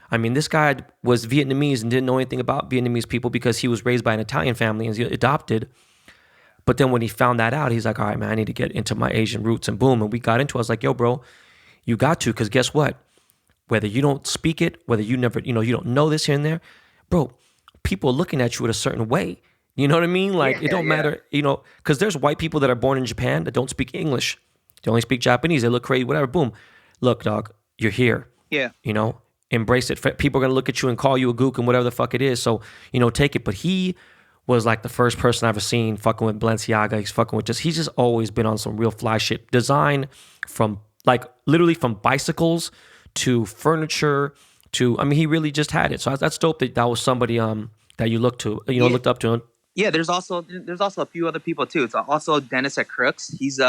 Speaker 1: I mean, this guy was Vietnamese and didn't know anything about Vietnamese people because he was raised by an Italian family and he adopted. But then when he found that out, he's like, all right, man, I need to get into my Asian roots, and boom. And we got into it. I was like, yo, bro, you got to, because guess what? Whether you don't speak it, whether you never, you know, you don't know this here and there, bro, people are looking at you in a certain way. You know what I mean? Like, it
Speaker 2: Yeah,
Speaker 1: don't
Speaker 2: yeah.
Speaker 1: matter, you know, because there's white people that are born in Japan that don't speak English. They only speak Japanese. They look crazy, whatever. Boom. Look, dog, you're here.
Speaker 2: Yeah.
Speaker 1: You know, embrace it. People are going to look at you and call you a gook and whatever the fuck it is. So, you know, take it. But he was like the first person I've ever seen fucking with Balenciaga. He's just always been on some real fly shit. Design from, like, literally from bicycles to furniture to, I mean, he really just had it. So that's dope that that was somebody that you looked to, you know,
Speaker 2: Yeah.
Speaker 1: looked up to.
Speaker 2: Yeah, there's also a few other people too. It's also Dennis at Crooks. He's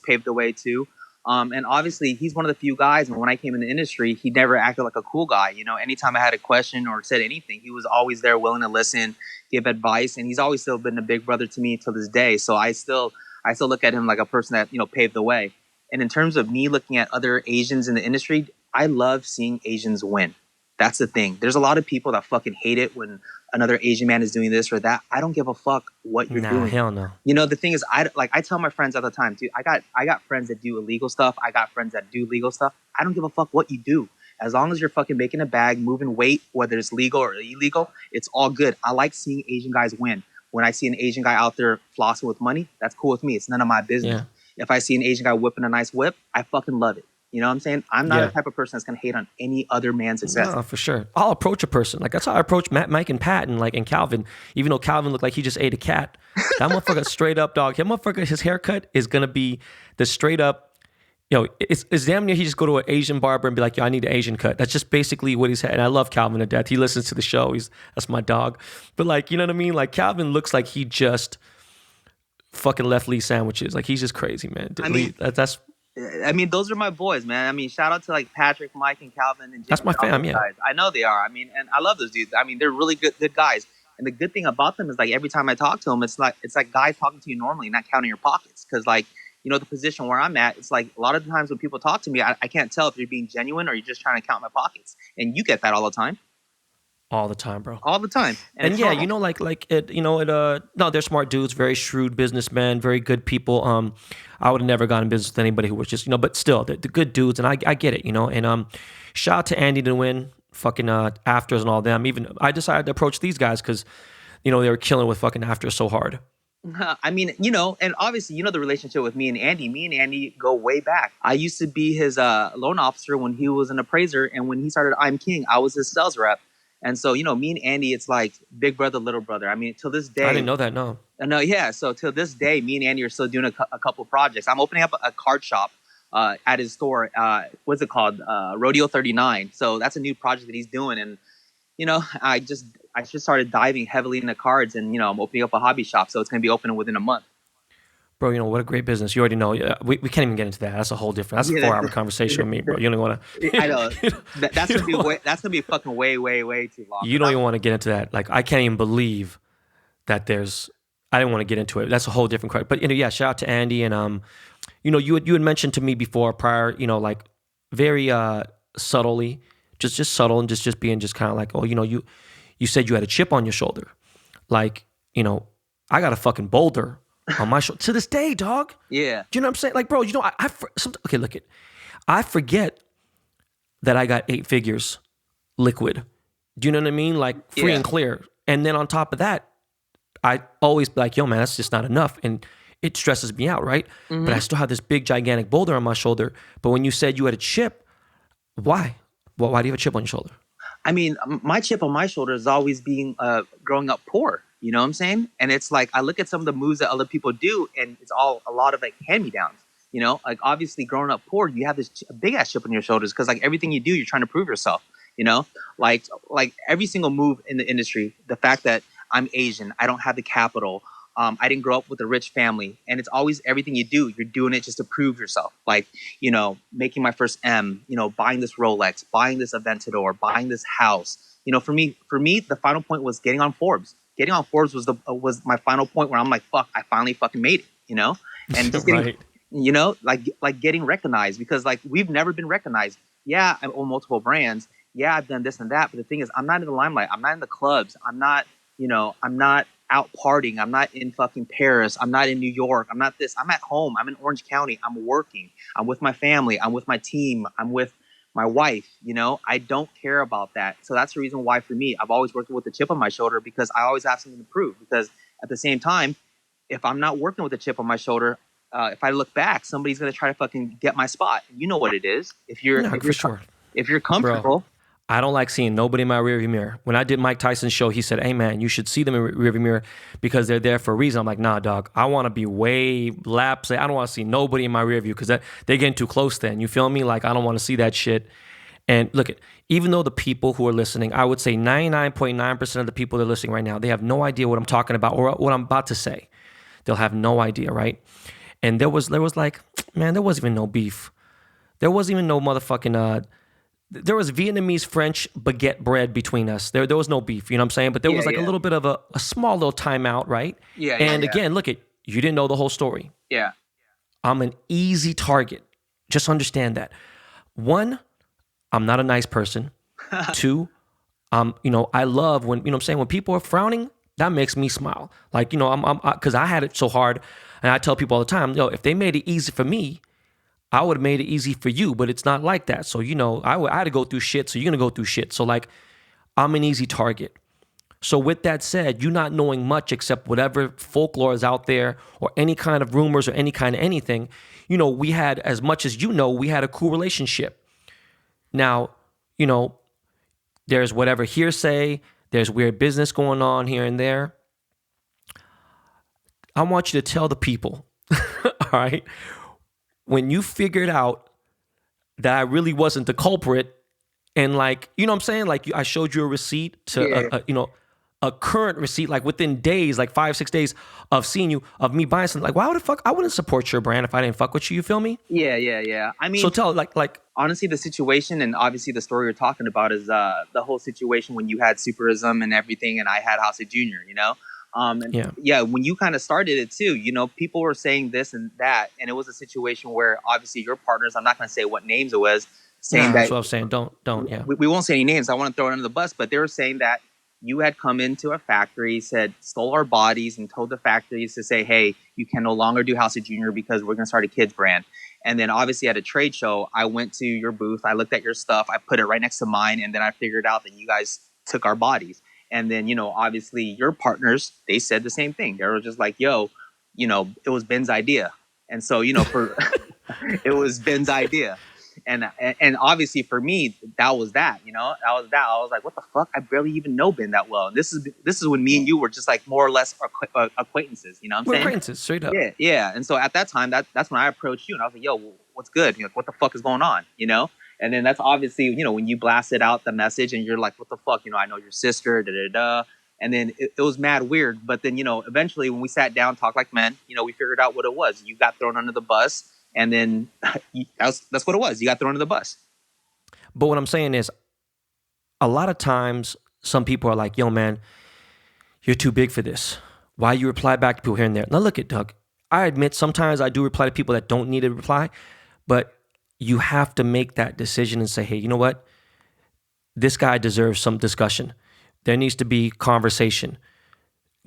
Speaker 2: paved the way too. And obviously he's one of the few guys. And when I came in the industry, he never acted like a cool guy. You know, anytime I had a question or said anything, he was always there, willing to listen, give advice, and he's always still been a big brother to me till this day. So I still look at him like a person that, you know, paved the way. And in terms of me looking at other Asians in the industry, I love seeing Asians win. That's the thing. There's a lot of people that fucking hate it when another Asian man is doing this or that. I don't give a fuck what you're
Speaker 1: Nah,
Speaker 2: doing.
Speaker 1: hell no.
Speaker 2: You know, the thing is, I tell my friends all the time, dude. I got friends that do illegal stuff. I got friends that do legal stuff. I don't give a fuck what you do. As long as you're fucking making a bag, moving weight, whether it's legal or illegal, it's all good. I like seeing Asian guys win. When I see an Asian guy out there flossing with money, that's cool with me. It's none of my business.
Speaker 1: Yeah.
Speaker 2: If I see an Asian guy whipping a nice whip, I fucking love it. You know what I'm saying? I'm not
Speaker 1: Yeah.
Speaker 2: the type of person that's gonna hate on any other man's success.
Speaker 1: No, for sure. I'll approach a person. Like, that's how I approach Mike and Pat and Calvin. Even though Calvin looked like he just ate a cat. That motherfucker straight up, dog. His haircut is going to be the straight up, you know, it's damn near he just go to an Asian barber and be like, yo, I need an Asian cut. That's just basically what he's had. And I love Calvin to death. He listens to the show. That's my dog. But, like, you know what I mean? Like, Calvin looks like he just fucking left Lee sandwiches. Like, he's just crazy, man.
Speaker 2: I mean,
Speaker 1: that's
Speaker 2: those are my boys, man. I mean, shout out to like Patrick, Mike, and Calvin, and Jimmy,
Speaker 1: That's my
Speaker 2: and all
Speaker 1: fam,
Speaker 2: those
Speaker 1: yeah.
Speaker 2: guys. I know they are. I mean, and I love those dudes. I mean, they're really good guys. And the good thing about them is, like, every time I talk to them, it's like guys talking to you normally, not counting your pockets. Because, like, you know, the position where I'm at, it's like a lot of the times when people talk to me, I can't tell if you're being genuine or you're just trying to count my pockets. And you get that all the time.
Speaker 1: all the time, bro.
Speaker 2: All the time.
Speaker 1: And
Speaker 2: it's
Speaker 1: yeah,
Speaker 2: normal.
Speaker 1: you know, like it, you know, no, they're smart dudes, very shrewd businessmen, very good people. I would have never gotten in business with anybody who was just, you know, but still, they're good dudes, and I get it, you know. And shout out to Andy to win, fucking afters and all them. Even I decided to approach these guys because, you know, they were killing with fucking afters so hard.
Speaker 2: I mean, you know, and obviously, you know, the relationship with me and Andy. Me and Andy go way back. I used to be his loan officer when he was an appraiser, and when he started I'm King, I was his sales rep. And so, you know, me and Andy, it's like big brother, little brother. I mean, till this day.
Speaker 1: I didn't know that. No.
Speaker 2: No, yeah. So till this day, me and Andy are still doing a couple projects. I'm opening up a card shop at his store. What's it called? Rodeo 39. So that's a new project that he's doing. And, you know, I just started diving heavily into cards, and, you know, I'm opening up a hobby shop. So it's going to be opening within a month.
Speaker 1: Bro, you know, what a great business. You already know. We can't even get into that. That's a whole different. That's a 4-hour conversation with me, bro. You don't want to.
Speaker 2: I know. That's gonna be fucking way too long.
Speaker 1: You don't even want to get into that. Like, I can't even believe that there's. I didn't want to get into it. That's a whole different question. But, you know, yeah, shout out to Andy. And you know, you had mentioned to me before prior, you know, like very subtly, just subtle and just being just kind of like, oh, you said you had a chip on your shoulder. Like, I got a fucking boulder on my shoulder to this day, dog.
Speaker 2: Yeah.
Speaker 1: Do you know what I'm saying? Like, bro, okay, look it. I forget that I got 8 figures liquid. Do you know what I mean? Like free and clear. And then on top of that, I always be like, yo, man, that's just not enough. And it stresses me out, right? Mm-hmm. But I still have this big, gigantic boulder on my shoulder. But when you said you had a chip, why? Well, why do you have a chip on your shoulder?
Speaker 2: I mean, my chip on my shoulder is always being growing up poor. You know what I'm saying? And it's like, I look at some of the moves that other people do, and it's all a lot of like hand-me-downs. Like obviously growing up poor, you have this big ass chip on your shoulders because like everything you do, you're trying to prove yourself. Like every single move in the industry, the fact that I'm Asian, I don't have the capital, I didn't grow up with a rich family, and it's always everything you do, you're doing it just to prove yourself. Like, making my first M, buying this Rolex, buying this Aventador, buying this house. For me, the final point was getting on Forbes. Getting on Forbes was my final point where I'm like, fuck, I finally fucking made it. And just getting, right. like getting recognized, because like we've never been recognized. Yeah, I own multiple brands. Yeah, I've done this and that, but the thing is, I'm not in the limelight. I'm not in the clubs. I'm not out partying. I'm not in fucking Paris. I'm not in New York. I'm not this. I'm at home. I'm in Orange County. I'm working. I'm with my family. I'm with my team. I'm with my wife. I don't care about that. So that's the reason why for me, I've always worked with a chip on my shoulder, because I always have something to prove. Because at the same time, if I'm not working with a chip on my shoulder, if I look back, somebody's going to try to fucking get my spot. You know what it is. If you're comfortable.
Speaker 1: Bro, I don't like seeing nobody in my rearview mirror. When I did Mike Tyson's show, he said, hey man, you should see them in rearview mirror because they're there for a reason. I'm like, nah, dog, I want to be way laps. I don't want to see nobody in my rearview because they're getting too close then. You feel me? Like, I don't want to see that shit. And look, even though the people who are listening, I would say 99.9% of the people that are listening right now, they have no idea what I'm talking about or what I'm about to say. They'll have no idea, right? And there was like, man, there wasn't even no beef. There wasn't even no motherfucking, there was Vietnamese, French baguette bread between us. There was no beef, you know what I'm saying? But there was like a little bit of a small little timeout, right?
Speaker 2: Yeah.
Speaker 1: And again, look, you didn't know the whole story.
Speaker 2: Yeah.
Speaker 1: I'm an easy target. Just understand that. 1, I'm not a nice person. 2, I love when, you know what I'm saying, when people are frowning, that makes me smile. Like, because I had it so hard, and I tell people all the time, if they made it easy for me, I would have made it easy for you, but it's not like that. So, I had to go through shit, so you're going to go through shit. So, like, I'm an easy target. So, with that said, you not knowing much except whatever folklore is out there or any kind of rumors or any kind of anything, we had, as much as we had a cool relationship. Now, there's whatever hearsay, there's weird business going on here and there. I want you to tell the people, all right? When you figured out that I really wasn't the culprit, and like, you know what I'm saying? Like, I showed you a receipt to, a current receipt, like within days, like 5-6 days of seeing you, of me buying something. Like, why would the fuck? I wouldn't support your brand if I didn't fuck with you. You feel me?
Speaker 2: Yeah. I mean,
Speaker 1: so tell, like
Speaker 2: honestly, the situation, and obviously the story you're talking about is the whole situation when you had Superism and everything, and I had House of Junior. When you kind of started it too, people were saying this and that, and it was a situation where obviously your partners, I'm not going to say what names it was, saying that.
Speaker 1: That's what I'm saying. Don't. Yeah.
Speaker 2: We won't say any names. I want to throw it under the bus, but they were saying that you had come into a factory, stole our bodies, and told the factories to say, hey, you can no longer do House of Junior because we're going to start a kids brand. And then obviously at a trade show, I went to your booth, I looked at your stuff, I put it right next to mine, and then I figured out that you guys took our bodies. And then, obviously your partners, they said the same thing. They were just like, yo, it was Ben's idea. And so, it was Ben's idea. And obviously for me, that was that. I was like, what the fuck? I barely even know Ben that well. And this is when me and you were just like more or less acquaintances. You know what I'm saying?
Speaker 1: Acquaintances, straight up.
Speaker 2: Yeah. And so at that time, that's when I approached you, and I was like, yo, what's good? What the fuck is going on? And then that's obviously, when you blasted out the message and you're like, what the fuck? I know your sister, And then it was mad weird. But then, eventually when we sat down, talked like men, we figured out what it was. You got thrown under the bus. And then that's what it was. You got thrown under the bus.
Speaker 1: But what I'm saying is, a lot of times some people are like, yo, man, you're too big for this. Why you reply back to people here and there? Now, look at Doug. I admit sometimes I do reply to people that don't need a reply, but you have to make that decision and say, hey, you know what? this guy deserves some discussion. There needs to be conversation.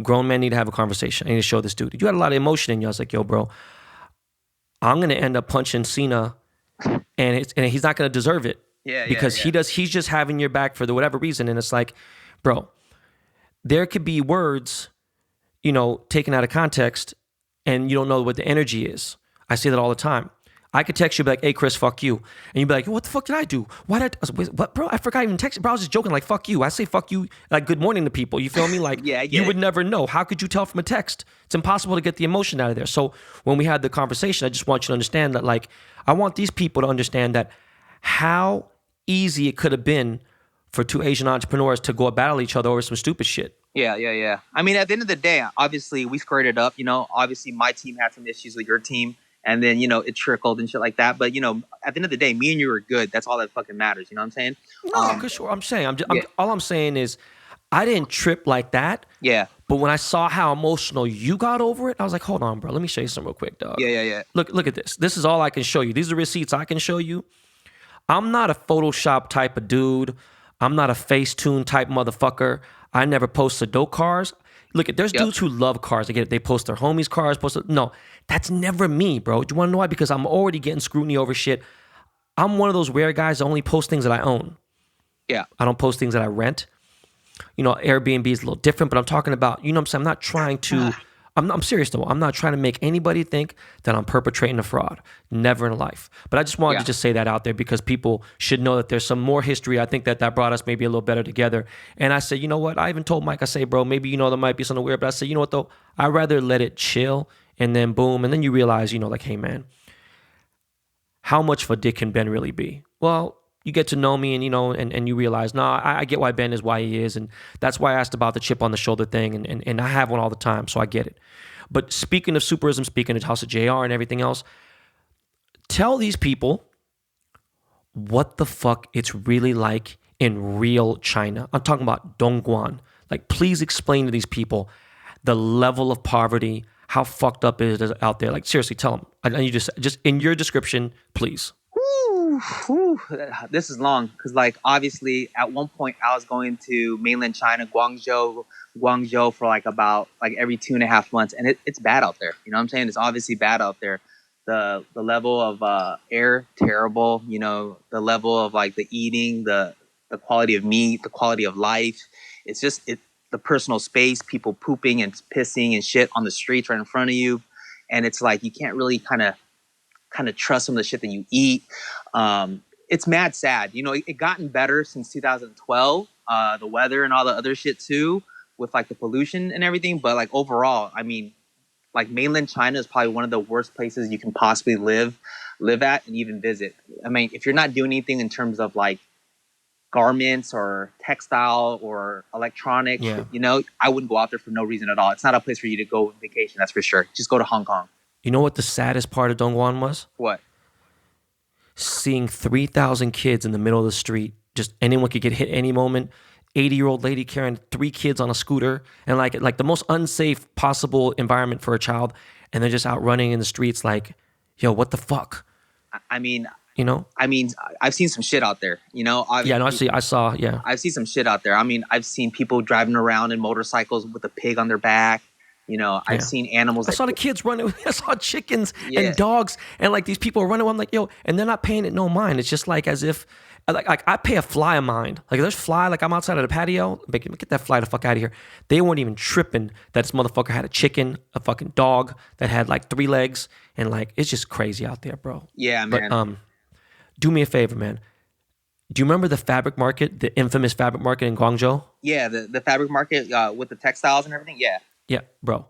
Speaker 1: Grown men need to have a conversation. I need to show this dude. You had a lot of emotion in you. I was like, yo, bro, I'm going to end up punching Cena and he's not going to deserve it. Because he's just having your back for whatever reason. And it's like, bro, there could be words, taken out of context and you don't know what the energy is. I say that all the time. I could text you, be like, hey, Chris, fuck you. And you'd be like, what the fuck did I do? Why did I was, what, bro? I forgot I even text you. Bro, I was just joking, like, fuck you. I say fuck you, like, good morning to people. You feel me? Like, you would never know. How could you tell from a text? It's impossible to get the emotion out of there. So when we had the conversation, I just want you to understand that, like, I want these people to understand that how easy it could have been for two Asian entrepreneurs to go battle each other over some stupid shit.
Speaker 2: Yeah. I mean, at the end of the day, obviously, we squared it up. Obviously, my team had some issues with your team. And then, it trickled and shit like that. But, at the end of the day, me and you are good. That's all that fucking matters. You know what I'm saying?
Speaker 1: No, for sure. I'm saying, all I'm saying is I didn't trip like that.
Speaker 2: Yeah.
Speaker 1: But when I saw how emotional you got over it, I was like, hold on, bro. Let me show you something real quick, dog.
Speaker 2: Yeah.
Speaker 1: Look at this. This is all I can show you. These are receipts I can show you. I'm not a Photoshop type of dude. I'm not a Facetune type motherfucker. I never post Sudoku cars. Look, there's dudes who love cars. They post their homies' cars. No, that's never me, bro. Do you want to know why? Because I'm already getting scrutiny over shit. I'm one of those rare guys that only post things that I own.
Speaker 2: Yeah.
Speaker 1: I don't post things that I rent. Airbnb is a little different, but I'm talking about, what I'm saying? I'm not trying to, I'm serious though. I'm not trying to make anybody think that I'm perpetrating a fraud. Never in life. But I just wanted to just say that out there because people should know that there's some more history. I think that brought us maybe a little better together. And I said, you know what? I even told Mike, I say, bro, maybe, there might be something weird. But I said, you know what though? I'd rather let it chill and then boom. And then you realize, like, hey man, how much of a dick can Ben really be? Well, you get to know me and, and you realize, I get why Ben is why he is. And that's why I asked about the chip on the shoulder thing. And I have one all the time, so I get it. But speaking of superism, speaking of House of JR and everything else, tell these people what the fuck it's really like in real China. I'm talking about Dongguan. Like, please explain to these people the level of poverty, how fucked up it is out there. Like, seriously, tell them. I need just in your description, please.
Speaker 2: Whew. This is long because, like, obviously, at one point I was going to mainland China, Guangzhou for about every 2.5 months, and it's bad out there. You know what I'm saying? It's obviously bad out there. The level of air, terrible. The level of the eating, the quality of meat, the quality of life. It's just the personal space, people pooping and pissing and shit on the streets right in front of you, and it's like you can't really kind of trust some of the shit that you eat. It's mad sad. It gotten better since 2012, the weather and all the other shit too, with the pollution and everything. But overall, I mean, mainland China is probably one of the worst places you can possibly live at and even visit. I mean, if you're not doing anything in terms of garments or textile or electronics, I wouldn't go out there for no reason at all. It's not a place for you to go on vacation. That's for sure. Just go to Hong Kong.
Speaker 1: You know what the saddest part of Dongguan was?
Speaker 2: What?
Speaker 1: Seeing 3,000 kids in the middle of the street. Just anyone could get hit any moment. 80-year-old lady carrying 3 kids on a scooter. And like the most unsafe possible environment for a child. And they're just out running in the streets like, yo, what the fuck?
Speaker 2: I mean, I've seen some shit out there, I've seen some shit out there. I mean, I've seen people driving around in motorcycles with a pig on their back. I've seen animals.
Speaker 1: I saw the kids running. I saw chickens and dogs, and these people are running. I'm like, yo, and they're not paying it no mind. It's just as if, I pay a fly a mind. If there's fly, I'm outside of the patio, get that fly the fuck out of here. They weren't even tripping that this motherfucker had a chicken, a fucking dog that had 3 legs, and it's just crazy out there, bro.
Speaker 2: Yeah, man.
Speaker 1: But do me a favor, man. Do you remember the fabric market, the infamous fabric market in Guangzhou?
Speaker 2: Yeah, the fabric market with the textiles and everything. Yeah.
Speaker 1: Yeah, bro.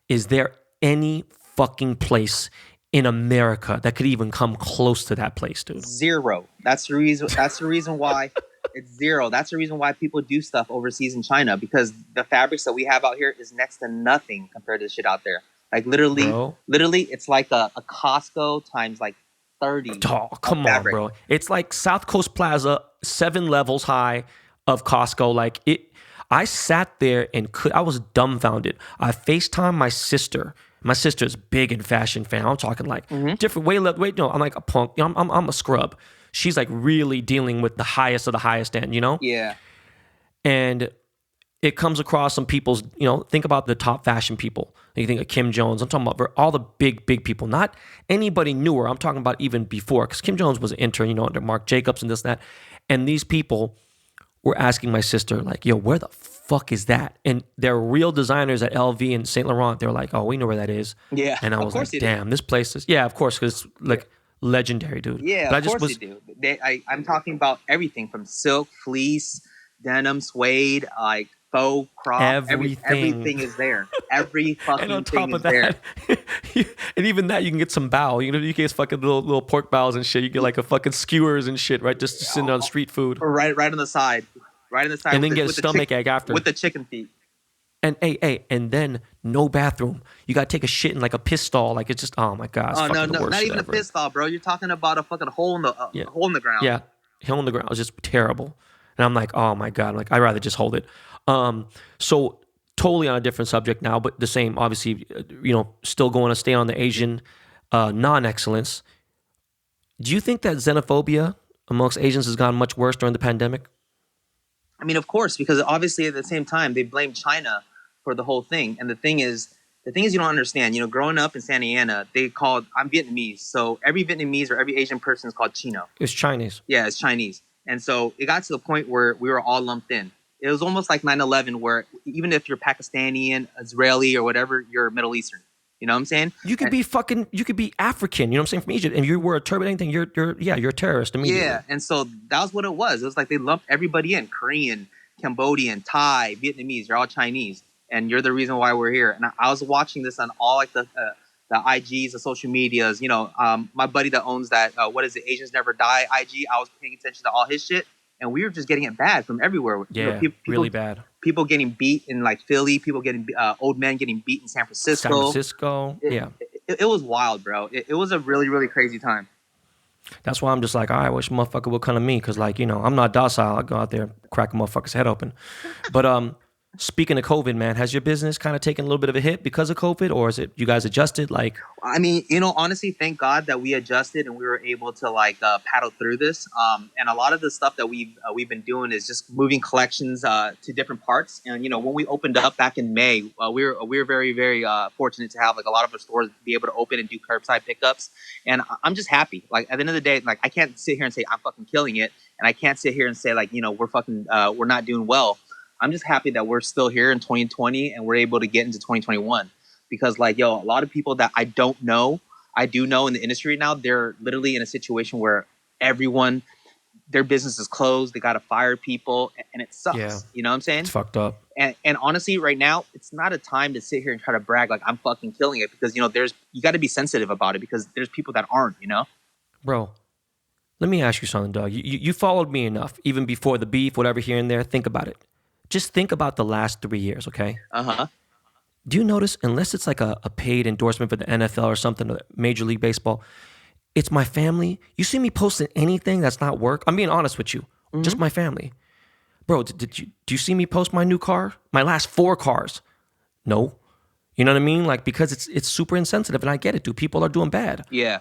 Speaker 1: Is there any fucking place in America that could even come close to that place, dude?
Speaker 2: Zero. That's the reason why it's zero. That's the reason why people do stuff overseas in China, because the fabrics that we have out here is next to nothing compared to the shit out there. Literally, it's like a Costco times 30.
Speaker 1: Oh, come on, bro. It's like South Coast Plaza, 7 levels high of Costco. I sat there and I was dumbfounded. I FaceTimed my sister. My sister's big in fashion fan. I'm talking different way. No, I'm like a punk. I'm a scrub. she's like really dealing with the highest of the highest end, you know?
Speaker 2: Yeah.
Speaker 1: And it comes across some people's, think about the top fashion people. You think of Kim Jones. I'm talking about all the big people, not anybody newer. I'm talking about even before, because Kim Jones was an intern, under Marc Jacobs and this and that. And these people were asking my sister, like, yo, where the fuck is that? And they're real designers at LV and Saint Laurent. They're like, oh, we know where that is.
Speaker 2: Yeah.
Speaker 1: And I was like, damn, this place is, yeah, of course, because like legendary, dude.
Speaker 2: Yeah,
Speaker 1: but
Speaker 2: of course they do. I'm talking about everything from silk, fleece, denim, suede, like faux, crop. Everything is there. Every fucking
Speaker 1: and on
Speaker 2: thing
Speaker 1: top of
Speaker 2: is there.
Speaker 1: and even that, you can get some bao. You can get fucking little pork baos and shit. You get like a fucking skewers and shit, right? Just sitting on street food.
Speaker 2: Right on the side. Right on the side.
Speaker 1: And then get a stomach egg after.
Speaker 2: With the chicken feet.
Speaker 1: And and then no bathroom. You gotta take a shit in like a piss stall. Like it's just, oh my god. It's
Speaker 2: no,
Speaker 1: the worst
Speaker 2: not even
Speaker 1: ever.
Speaker 2: a piss stall, bro. You're talking about a fucking hole in the hole in the ground.
Speaker 1: Yeah, hole in the ground. It was just terrible. And I'm like, oh my god. I'm like, I'd rather just hold it. So totally on a different subject now, but the same. Obviously, still going to stay on the Asian non-excellence. Do you think that xenophobia amongst Asians has gotten much worse during the pandemic?
Speaker 2: I mean, of course, because obviously at the same time they blame China for the whole thing. And the thing is you don't understand. Growing up in Santa Ana, I'm Vietnamese, so every Vietnamese or every Asian person is called Chino.
Speaker 1: It's Chinese.
Speaker 2: Yeah, it's Chinese. And so it got to the point where we were all lumped in. It was almost like 9/11, where even if you're Pakistani, Israeli, or whatever, you're Middle Eastern. You know what I'm saying?
Speaker 1: You could be African, you know what I'm saying, from Egypt, and you wear a turban, anything, you're a terrorist immediately.
Speaker 2: Yeah, and so that was what it was. It was like they lumped everybody in: Korean, Cambodian, Thai, Vietnamese. You're all Chinese, and you're the reason why we're here. And I was watching this on all like the IGs, the social medias. My buddy that owns that what is it, Asians Never Die IG. I was paying attention to all his shit, and we were just getting it bad from everywhere.
Speaker 1: Yeah, really bad.
Speaker 2: People getting beat in like Philly. People getting old men getting beat in San Francisco. It was wild, bro. It was a really, really crazy time.
Speaker 1: That's why I'm just like, I wish a motherfucker would come to me, because like, I'm not docile. I go out there and crack a motherfucker's head open. But speaking of COVID, man, has your business kind of taken a little bit of a hit because of COVID, or is it you guys adjusted? Like,
Speaker 2: I mean, honestly, thank God that we adjusted and we were able to like paddle through this. And a lot of the stuff that we've been doing is just moving collections to different parts. And when we opened up back in May, we were very, very fortunate to have like a lot of our stores be able to open and do curbside pickups. And I'm just happy. Like at the end of the day, like I can't sit here and say I'm fucking killing it, and I can't sit here and say like we're not doing well. I'm just happy that we're still here in 2020 and we're able to get into 2021, because like, a lot of people that I do know in the industry right now, they're literally in a situation where their business is closed. They got to fire people and it sucks.
Speaker 1: Yeah.
Speaker 2: You know what I'm saying?
Speaker 1: It's fucked up.
Speaker 2: And honestly, right now, it's not a time to sit here and try to brag like I'm fucking killing it, because, you got to be sensitive about it, because there's people that aren't,
Speaker 1: Bro, let me ask you something, dog. You followed me enough, even before the beef, whatever here and there. Think about it. Just think about the last 3 years, okay?
Speaker 2: Uh-huh.
Speaker 1: Do you notice, unless it's like a paid endorsement for the NFL or something, or Major League Baseball, it's my family. You see me posting anything that's not work? I'm being honest with you. Mm-hmm. Just my family. Bro, do you see me post my new car? My last 4 cars? No. You know what I mean? Like, because it's super insensitive, and I get it, dude. People are doing bad.
Speaker 2: Yeah.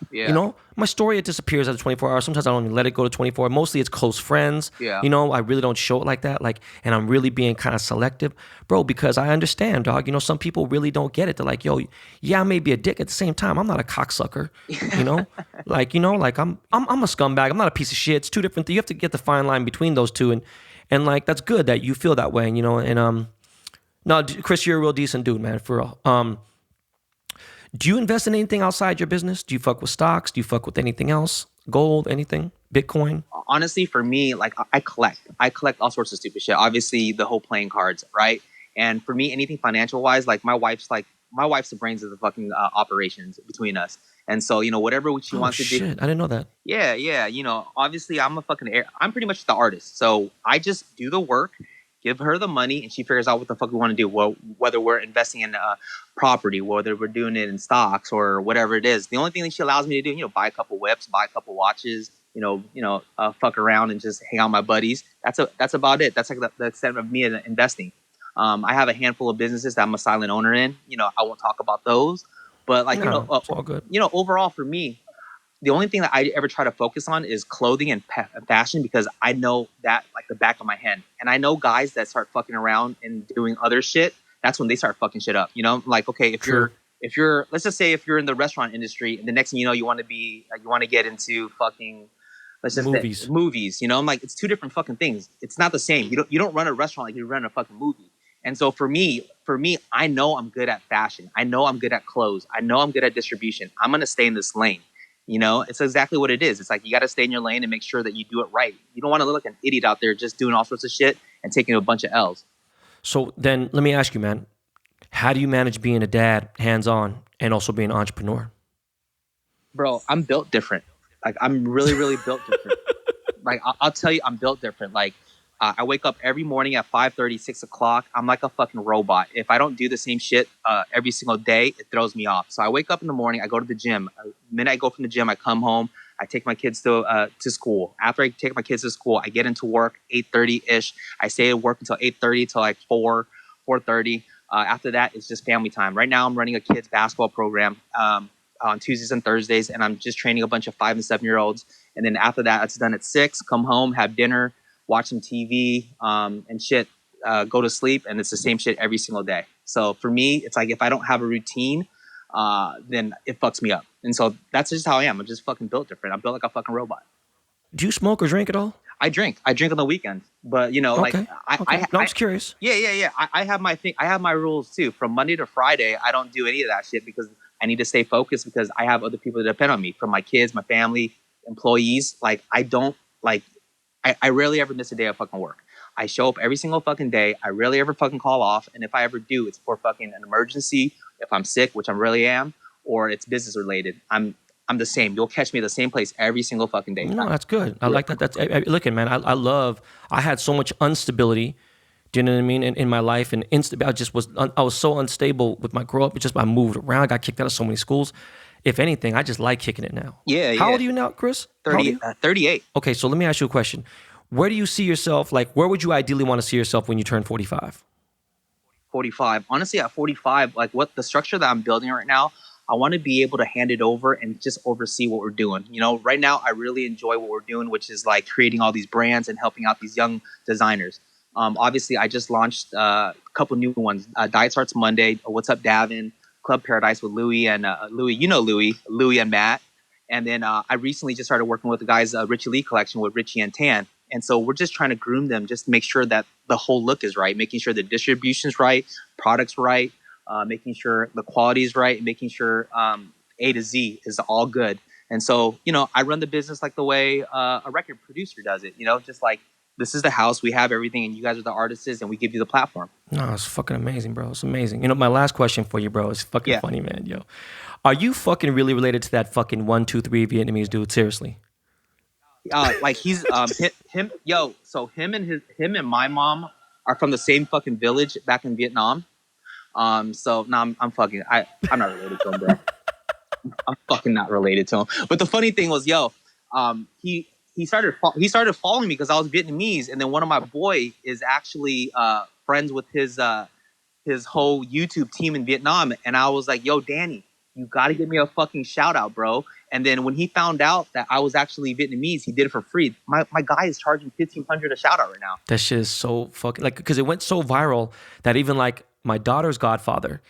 Speaker 1: My story, it disappears after 24 hours. Sometimes I don't even let it go to 24. Mostly it's close friends.
Speaker 2: Yeah.
Speaker 1: I really don't show it like that. Like, and I'm really being kind of selective, bro, because I understand, dog. Some people really don't get it. They're like, yo, yeah, I may be a dick. At the same time, I'm not a cocksucker. Like I'm a scumbag. I'm not a piece of shit. It's two different things. You have to get the fine line between those two, and like that's good that you feel that way. No, Chris, you're a real decent dude, man, for real. Do you invest in anything outside your business? Do you fuck with stocks? Do you fuck with anything else? Gold, anything? Bitcoin?
Speaker 2: Honestly, for me, like I collect all sorts of stupid shit. Obviously, the whole playing cards, right? And for me, anything financial wise, like my wife's the brains of the fucking operations between us. And so, whatever she wants to do.
Speaker 1: I didn't know that.
Speaker 2: Yeah. Obviously, I'm I'm pretty much the artist. So I just do the work, give her the money, and she figures out what the fuck we want to do. Well, whether we're investing in property, whether we're doing it in stocks or whatever it is. The only thing that she allows me to do, buy a couple whips, buy a couple watches, fuck around and just hang out with my buddies. That's about it. That's like the extent of me investing. I have a handful of businesses that I'm a silent owner in. I won't talk about those, but like,
Speaker 1: it's all good.
Speaker 2: Overall for me, the only thing that I ever try to focus on is clothing and fashion, because I know that like the back of my hand. And I know guys that start fucking around and doing other shit. That's when they start fucking shit up. You know, like, okay,
Speaker 1: True.
Speaker 2: if you're let's just say if you're in the restaurant industry and the next thing you know you want to be you want to get into fucking, let's just say
Speaker 1: Movies.
Speaker 2: movies. You know, I'm like, it's two different fucking things. It's not the same. You don't run a restaurant like you run a fucking movie. And so for me, I know I'm good at fashion. I know I'm good at clothes. I know I'm good at distribution. I'm gonna stay in this lane. You know, it's exactly what it is. It's like you got to stay in your lane and make sure that you do it right. You don't want to look like an idiot out there just doing all sorts of shit and taking a bunch of L's.
Speaker 1: So then let me ask you, man, how do you manage being a dad, hands-on, and also being an entrepreneur?
Speaker 2: Bro, I'm built different. Like, I'm really, really built different. Like, I'll tell you, I'm built different. Like, I wake up every morning at 5:30, 6 o'clock. I'm like a fucking robot. If I don't do the same shit every single day, it throws me off. So I wake up in the morning, I go to the gym. The minute I go from the gym, I come home, I take my kids to school. After I take my kids to school, I get into work 8:30-ish. I stay at work until 8:30 till like 4:30. After that, it's just family time. Right now, I'm running a kids basketball program on Tuesdays and Thursdays, and I'm just training a bunch of 5 and 7-year-olds. And then after that, it's done at 6. Come home, have dinner, watch some TV, and shit, go to sleep, and it's the same shit every single day. So for me, it's like if I don't have a routine, then it fucks me up. And so that's just how I am. I'm just fucking built different. I'm built like a fucking robot.
Speaker 1: Do you smoke or drink at all?
Speaker 2: I drink. I drink on the weekends, but you know,
Speaker 1: Okay.
Speaker 2: like
Speaker 1: No, I'm just curious.
Speaker 2: yeah. I have my thing. I have my rules too. From Monday to Friday, I don't do any of that shit because I need to stay focused because I have other people that depend on me, from my kids, my family, employees. Like I don't like. I rarely ever miss a day of fucking work. I show up every single fucking day. I rarely ever fucking call off. And if I ever do, it's for fucking an emergency. If I'm sick, which I really am, or it's business related, I'm the same. You'll catch me at the same place every single fucking day.
Speaker 1: No, that's good. I like that. Look, man, I had so much instability. Do you know what I mean? In my life, and I was so unstable with my grow up. It's just I moved around. I got kicked out of so many schools. If anything, I just like kicking it now.
Speaker 2: Yeah.
Speaker 1: How old are you now, Chris?
Speaker 2: 38.
Speaker 1: Okay, so let me ask you a question. Where do you see yourself? Like, where would you ideally want to see yourself when you turn 45?
Speaker 2: 45. Honestly, at 45, like what the structure that I'm building right now, I want to be able to hand it over and just oversee what we're doing. You know, right now, I really enjoy what we're doing, which is like creating all these brands and helping out these young designers. Obviously, I just launched a couple new ones. Diet Starts Monday, What's Up Davin, Club Paradise with Louie and Louie and Matt. And then I recently just started working with the guys, Richie Lee collection with Richie and Tan. And so we're just trying to groom them, just to make sure that the whole look is right, making sure the distribution's right, product's right, making sure the quality is right, and making sure A to Z is all good. And so, you know, I run the business like the way a record producer does it, you know, just like, this is the house, we have everything, and you guys are the artists, and we give you the platform.
Speaker 1: No, it's fucking amazing, bro. It's amazing. You know, my last question for you, bro, is fucking funny, man. Yo, are you fucking really related to that fucking 123 Vietnamese dude? Seriously?
Speaker 2: Like he's him. Yo, so him and my mom are from the same fucking village back in Vietnam. So no, I'm not related to him, bro. I'm fucking not related to him. But the funny thing was, he started following me because I was Vietnamese, and then one of my boy is actually friends with his whole YouTube team in Vietnam, and I was like, yo, Danny, you got to give me a fucking shout out, bro. And then when he found out that I was actually Vietnamese, he did it for free. My guy is charging $1,500 a shout out right now.
Speaker 1: That shit is so fucking, like, because it went so viral that even like my daughter's godfather,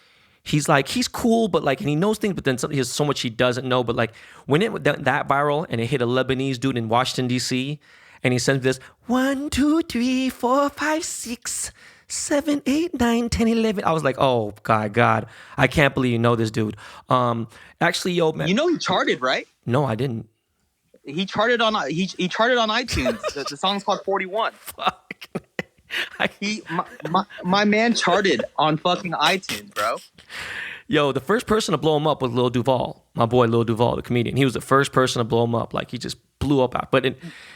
Speaker 1: he's cool, but like, and he knows things, but then there's so much he doesn't know. But like when it went that viral and it hit a Lebanese dude in Washington, D.C., and he sends this 1, 2, 3, 4, 5, 6, 7, 8, 9, 10, 11. I was like, oh God, I can't believe you know this dude. Actually, yo, man,
Speaker 2: you know he charted, right?
Speaker 1: No, I didn't.
Speaker 2: He charted on he charted on iTunes. The song's called 41.
Speaker 1: Fuck.
Speaker 2: My man charted on fucking iTunes, bro.
Speaker 1: Yo, the first person to blow him up was Lil Duval, my boy Lil Duval, the comedian. He was the first person to blow him up. Like, he just blew up out. But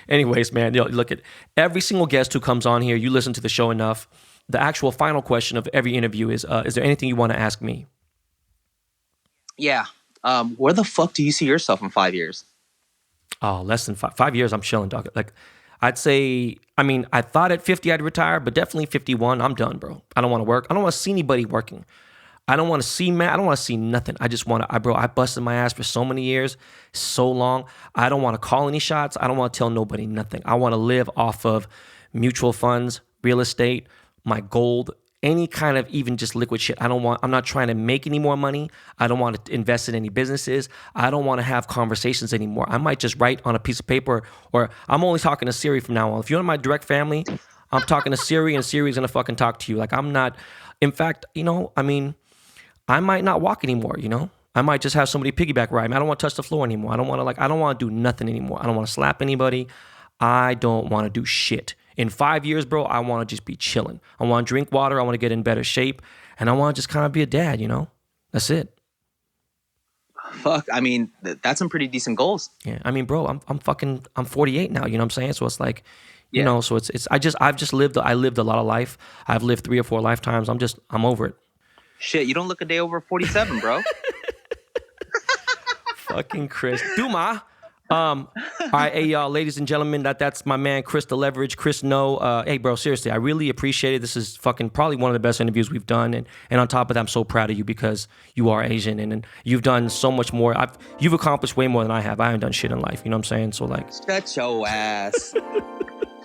Speaker 1: anyways, man, yo, look at every single guest who comes on here. You listen to the show enough. The actual final question of every interview is there anything you want to ask me?
Speaker 2: Yeah. Where the fuck do you see yourself in 5 years?
Speaker 1: Oh, less than 5 years. I'm chilling, dog. Like, I'd say, I mean, I thought at 50 I'd retire, but definitely 51, I'm done, bro. I don't want to work. I don't want to see anybody working. I don't want to see, man. I don't want to see nothing. I just want to, bro, I busted my ass for so many years, so long. I don't want to call any shots. I don't want to tell nobody nothing. I want to live off of mutual funds, real estate, my gold, any kind of even just liquid shit. I'm not trying to make any more money. I don't want to invest in any businesses. I don't want to have conversations anymore. I might just write on a piece of paper, or I'm only talking to Siri from now on. If you're in my direct family, I'm talking to Siri, and Siri's going to fucking talk to you. Like, I'm not, in fact, I might not walk anymore, I might just have somebody piggyback ride me. I don't want to touch the floor anymore. I don't want to do nothing anymore. I don't want to slap anybody. I don't want to do shit. In 5 years, bro, I want to just be chilling. I want to drink water. I want to get in better shape. And I want to just kind of be a dad, That's it.
Speaker 2: Fuck, that's some pretty decent goals.
Speaker 1: Yeah, bro, I'm 48 now, you know what I'm saying? So it's like, so I lived a lot of life. I've lived 3 or 4 lifetimes. I'm over it.
Speaker 2: Shit, you don't look a day over 47, bro.
Speaker 1: Fucking Chris. Duma. All right, hey, y'all, ladies and gentlemen, that's my man, Chris the Leverage. Chris, no, hey, bro, seriously, I really appreciate it. This is fucking probably one of the best interviews we've done. And on top of that, I'm so proud of you because you are Asian and you've done so much more. You've accomplished way more than I have. I haven't done shit in life. You know what I'm saying? So, like,
Speaker 2: shut your ass.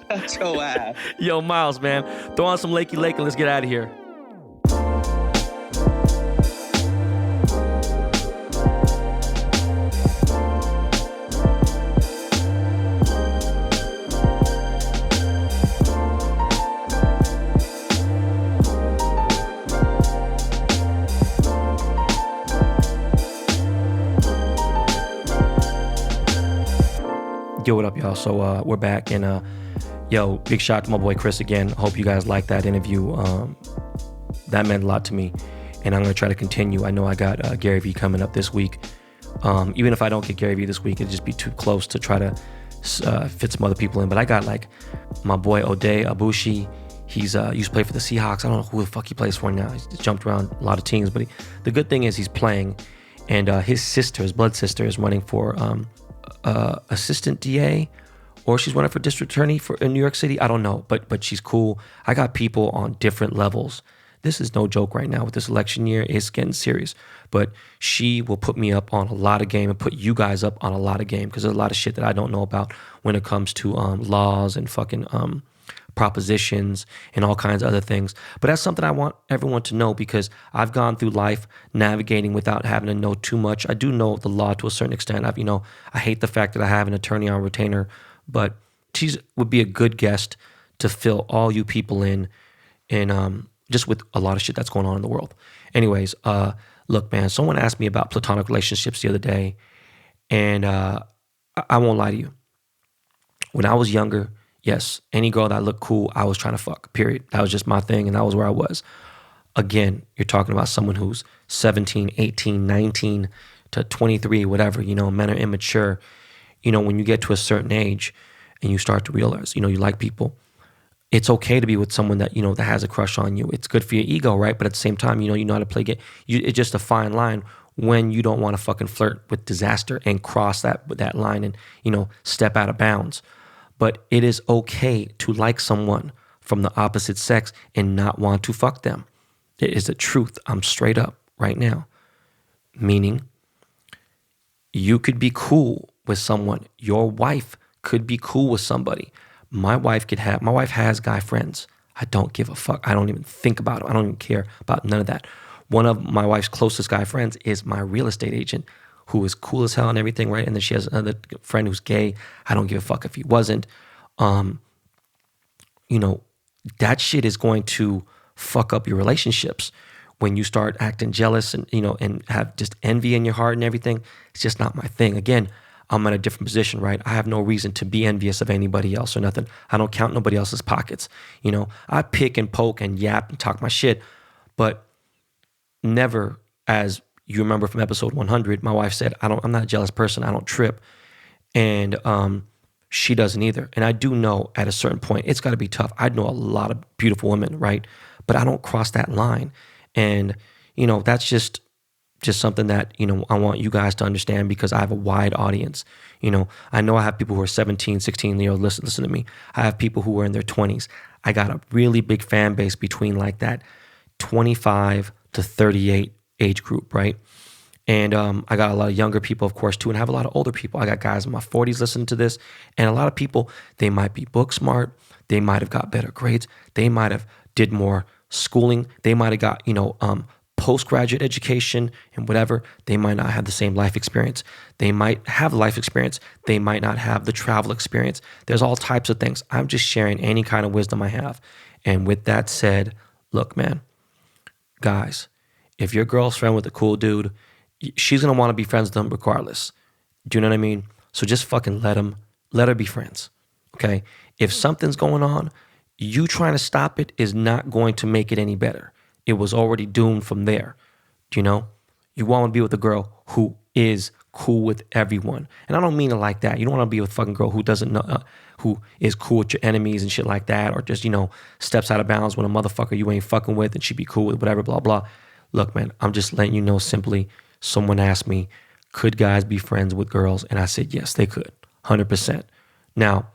Speaker 2: Shut your ass.
Speaker 1: Yo, Miles, man, throw on some Lakey Lake and let's get out of here. Yo, what up, y'all? So we're back, and yo, big shout out to my boy Chris again. Hope you guys liked that interview. That meant a lot to me, and I'm gonna try to continue. I know I got Gary Vee coming up this week. Even if I don't get Gary Vee this week, it'd just be too close to try to fit some other people in. But I got like my boy Ode Abushi. He's used to play for the Seahawks. I don't know who the fuck he plays for now. He's jumped around a lot of teams, but the good thing is he's playing, and his blood sister, is running for assistant DA, or she's running for district attorney in New York City. I don't know, but she's cool. I got people on different levels. This is no joke right now with this election year. It's getting serious. But she will put me up on a lot of game and put you guys up on a lot of game because there's a lot of shit that I don't know about when it comes to laws and fucking propositions and all kinds of other things. But that's something I want everyone to know because I've gone through life navigating without having to know too much. I do know the law to a certain extent. I hate the fact that I have an attorney on retainer, but she would be a good guest to fill all you people in and just with a lot of shit that's going on in the world. Anyways, look, man, someone asked me about platonic relationships the other day, and I won't lie to you. When I was younger, yes, any girl that looked cool, I was trying to fuck, period. That was just my thing, and that was where I was. Again, you're talking about someone who's 17, 18, 19 to 23, whatever, men are immature. When you get to a certain age and you start to realize, you like people, it's okay to be with someone that, that has a crush on you. It's good for your ego, right? But at the same time, you know how to play game. It's just a fine line when you don't want to fucking flirt with disaster and cross that line and, step out of bounds. But it is okay to like someone from the opposite sex and not want to fuck them. It is the truth. I'm straight up right now. Meaning, you could be cool with someone. Your wife could be cool with somebody. My wife has guy friends. I don't give a fuck. I don't even think about it. I don't even care about none of that. One of my wife's closest guy friends is my real estate agent, who is cool as hell and everything, right? And then she has another friend who's gay. I don't give a fuck if he wasn't. That shit is going to fuck up your relationships when you start acting jealous and, and have just envy in your heart and everything. It's just not my thing. Again, I'm in a different position, right? I have no reason to be envious of anybody else or nothing. I don't count nobody else's pockets. I pick and poke and yap and talk my shit, but never, as you remember from episode 100, my wife said, I'm not a jealous person. I don't trip. And she doesn't either. And I do know at a certain point, it's got to be tough. I know a lot of beautiful women, right? But I don't cross that line. And, that's just something that, I want you guys to understand because I have a wide audience. I know I have people who are 17, 16, listen to me. I have people who are in their 20s. I got a really big fan base between like that 25 to 38 age group, right? And I got a lot of younger people, of course, too, and I have a lot of older people. I got guys in my 40s listening to this, and a lot of people, they might be book smart, they might have got better grades, they might have did more schooling, they might have got, postgraduate education and whatever. They might not have the same life experience. They might have life experience. They might not have the travel experience. There's all types of things. I'm just sharing any kind of wisdom I have. And with that said, look, man, guys, if your girl's friend with a cool dude, she's going to want to be friends with them regardless. Do you know what I mean? So just fucking let her be friends. Okay? If something's going on, you trying to stop it is not going to make it any better. It was already doomed from there. Do you know? You want to be with a girl who is cool with everyone. And I don't mean it like that. You don't want to be with a fucking girl who doesn't know, who is cool with your enemies and shit like that, or just, steps out of bounds when a motherfucker you ain't fucking with and she be cool with whatever, blah, blah. Look, man, I'm just letting you know simply, someone asked me, could guys be friends with girls? And I said, yes, they could, 100%. Now,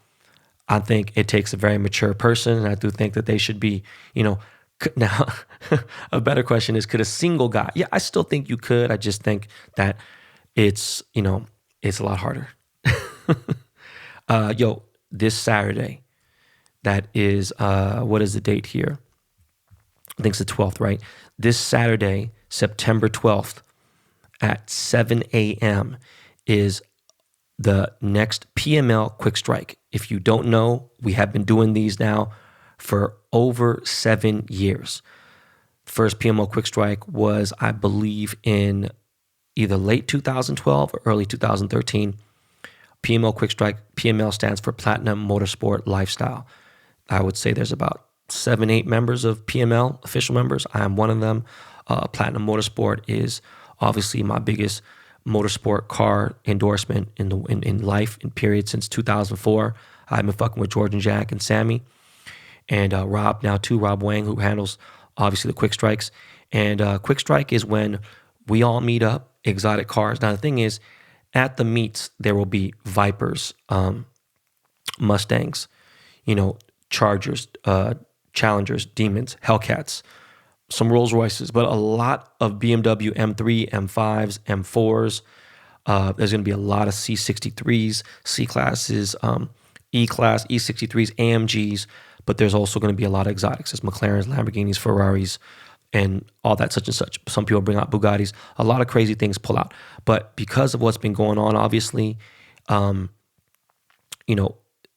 Speaker 1: I think it takes a very mature person, and I do think that they should be, now, a better question is, could a single guy? Yeah, I still think you could. I just think that it's a lot harder. This Saturday, that is, what is the date here? I think it's the 12th, right? This Saturday, September 12th at 7 a.m. is the next PML Quick Strike. If you don't know, we have been doing these now for over 7 years. First PML Quick Strike was, I believe, in either late 2012 or early 2013. PML Quick Strike, PML stands for Platinum Motorsport Lifestyle. I would say there's about 7-8 members of PML, official members. I am one of them. Platinum Motorsport is obviously my biggest motorsport car endorsement in life, in period, since 2004. I've been fucking with George and Jack and Sammy. And Rob Wang, who handles obviously the Quick Strikes. And Quick Strike is when we all meet up, exotic cars. Now the thing is, at the meets, there will be Vipers, Mustangs, Chargers, Challengers, Demons, Hellcats, some Rolls Royces, but a lot of BMW M3, M5s, M4s. There's going to be a lot of C63s, C-classes, E-class, E63s, AMGs, but there's also going to be a lot of exotics. There's McLarens, Lamborghinis, Ferraris, and all that such and such. Some people bring out Bugattis. A lot of crazy things pull out. But because of what's been going on, obviously,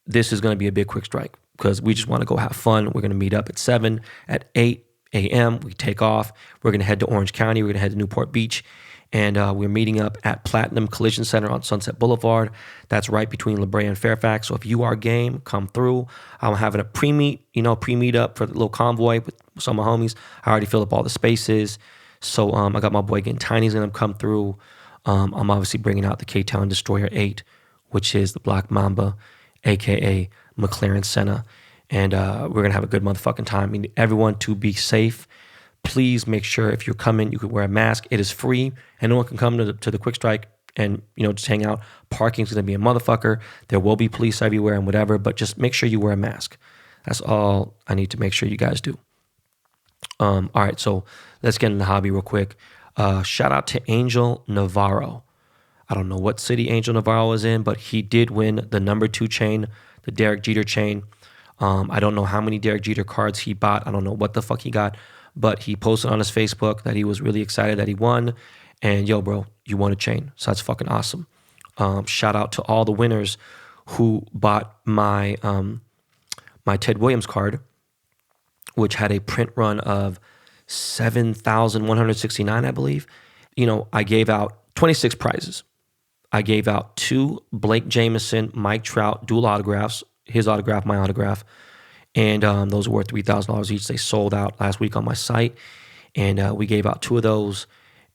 Speaker 1: this is going to be a big Quick Strike because we just want to go have fun. We're going to meet up at 7, at 8 a.m. We take off. We're going to head to Orange County. We're going to head to Newport Beach. And we're meeting up at Platinum Collision Center on Sunset Boulevard. That's right between La Brea and Fairfax. So if you are game, come through. I'm having a pre-meet up for the little convoy with some of my homies. I already filled up all the spaces. So I got my boy Getting Tiny's going to come through. I'm obviously bringing out the K-Town Destroyer 8, which is the Black Mamba, a.k.a. McLaren Senna. And we're going to have a good motherfucking time. I need everyone to be safe. Please make sure if you're coming, you can wear a mask. It is free. Anyone can come to the Quick Strike and, just hang out. Parking's going to be a motherfucker. There will be police everywhere and whatever, but just make sure you wear a mask. That's all I need to make sure you guys do. All right, so let's get into the hobby real quick. Shout out to Angel Navarro. I don't know what city Angel Navarro is in, but he did win the number 2 chain, the Derek Jeter chain. I don't know how many Derek Jeter cards he bought. I don't know what the fuck he got. But he posted on his Facebook that he was really excited that he won. And yo, bro, you won a chain. So that's fucking awesome. Shout out to all the winners who bought my my Ted Williams card, which had a print run of 7,169, I believe. I gave out 26 prizes. I gave out 2 Blake Jameson, Mike Trout dual autographs, his autograph, my autograph. And those were worth $3,000 each. They sold out last week on my site. And we gave out 2 of those.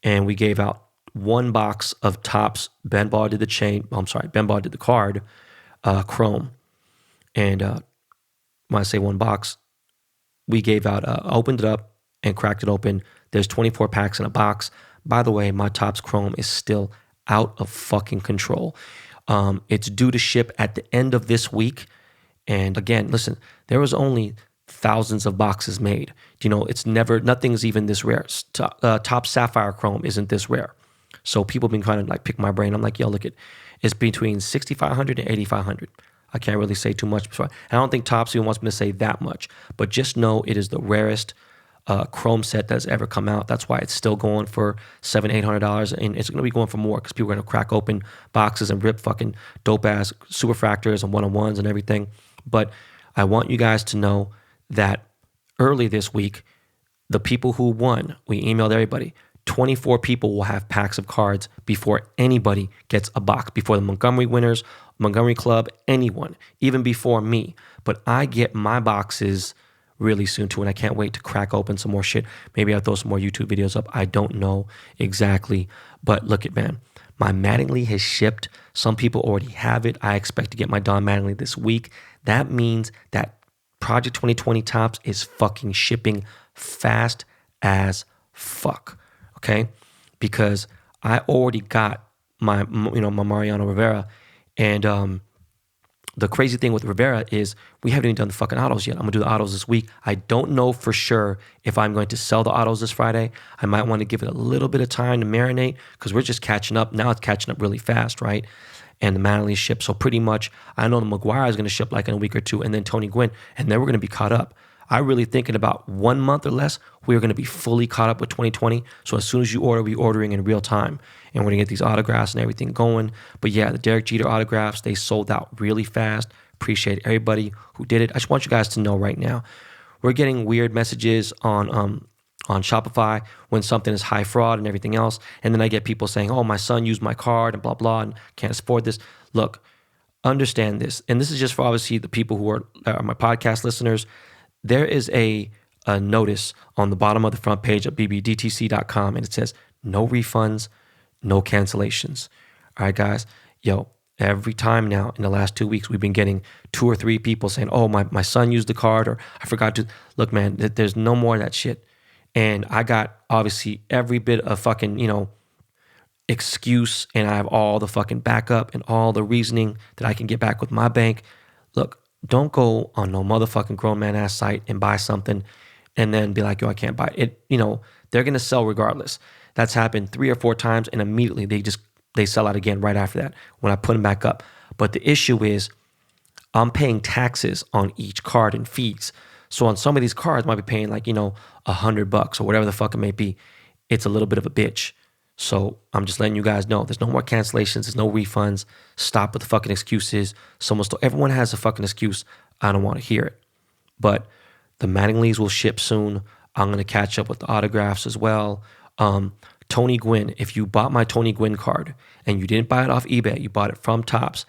Speaker 1: And we gave out 1 box of Topps. Ben Ball did the chain. Ben Ball did the card, Chrome. And when I say 1 box, we gave out, opened it up and cracked it open. There's 24 packs in a box. By the way, my Topps Chrome is still out of fucking control. It's due to ship at the end of this week. And again, listen, there was only thousands of boxes made. Nothing's even this rare. Top sapphire chrome isn't this rare. So people have been trying to like pick my brain. I'm like, yo, look, it's between 6,500 and 8,500. I can't really say too much. I don't think Topps even wants me to say that much, but just know it is the rarest chrome set that's ever come out. That's why it's still going for $700-800, and it's going to be going for more because people are going to crack open boxes and rip fucking dope ass superfractors and one-on-ones and everything. But I want you guys to know that early this week, the people who won, we emailed everybody. 24 people will have packs of cards before anybody gets a box, before the Montgomery winners, Montgomery Club, anyone, even before me. But I get my boxes really soon too, and I can't wait to crack open some more shit. Maybe I'll throw some more YouTube videos up. I don't know exactly. But look it, man. My Mattingly has shipped. Some people already have it. I expect to get my Don Mattingly this week. That means that Project 2020 Topps is fucking shipping fast as fuck. Okay? Because I already got my Mariano Rivera, and the crazy thing with Rivera is we haven't even done the fucking autos yet. I'm going to do the autos this week. I don't know for sure if I'm going to sell the autos this Friday. I might want to give it a little bit of time to marinate because we're just catching up. Now it's catching up really fast, right? And the Mattingly ship. So pretty much I know the Maguire is going to ship like in a week or two, and then Tony Gwynn, and then we're going to be caught up. I really think in about 1 month or less, we're going to be fully caught up with 2020. So as soon as you order, we're ordering in real time. And we're going to get these autographs and everything going. But yeah, the Derek Jeter autographs, they sold out really fast. Appreciate everybody who did it. I just want you guys to know right now, we're getting weird messages on Shopify when something is high fraud and everything else. And then I get people saying, oh, my son used my card and blah, blah, and can't afford this. Look, understand this. And this is just for obviously the people who are my podcast listeners. There is a notice on the bottom of the front page of bbdtc.com, and it says, no refunds, no cancellations. All right, guys. Yo, every time now in the last 2 weeks, we've been getting 2 or 3 people saying, oh, my son used the card, or I forgot to. Look, man, there's no more of that shit. And I got obviously every bit of fucking, excuse, and I have all the fucking backup and all the reasoning that I can get back with my bank. Look, don't go on no motherfucking grown man ass site and buy something and then be like, yo, I can't buy it. They're going to sell regardless. That's happened 3 or 4 times, and immediately they sell out again right after that when I put them back up. But the issue is I'm paying taxes on each card and fees. So on some of these cards, I might be paying like, $100 or whatever the fuck it may be. It's a little bit of a bitch. So I'm just letting you guys know there's no more cancellations. There's no refunds. Stop with the fucking excuses. Everyone has a fucking excuse. I don't want to hear it. But the Mattinglys will ship soon. I'm going to catch up with the autographs as well. Tony Gwynn, if you bought my Tony Gwynn card and you didn't buy it off eBay, you bought it from Topps,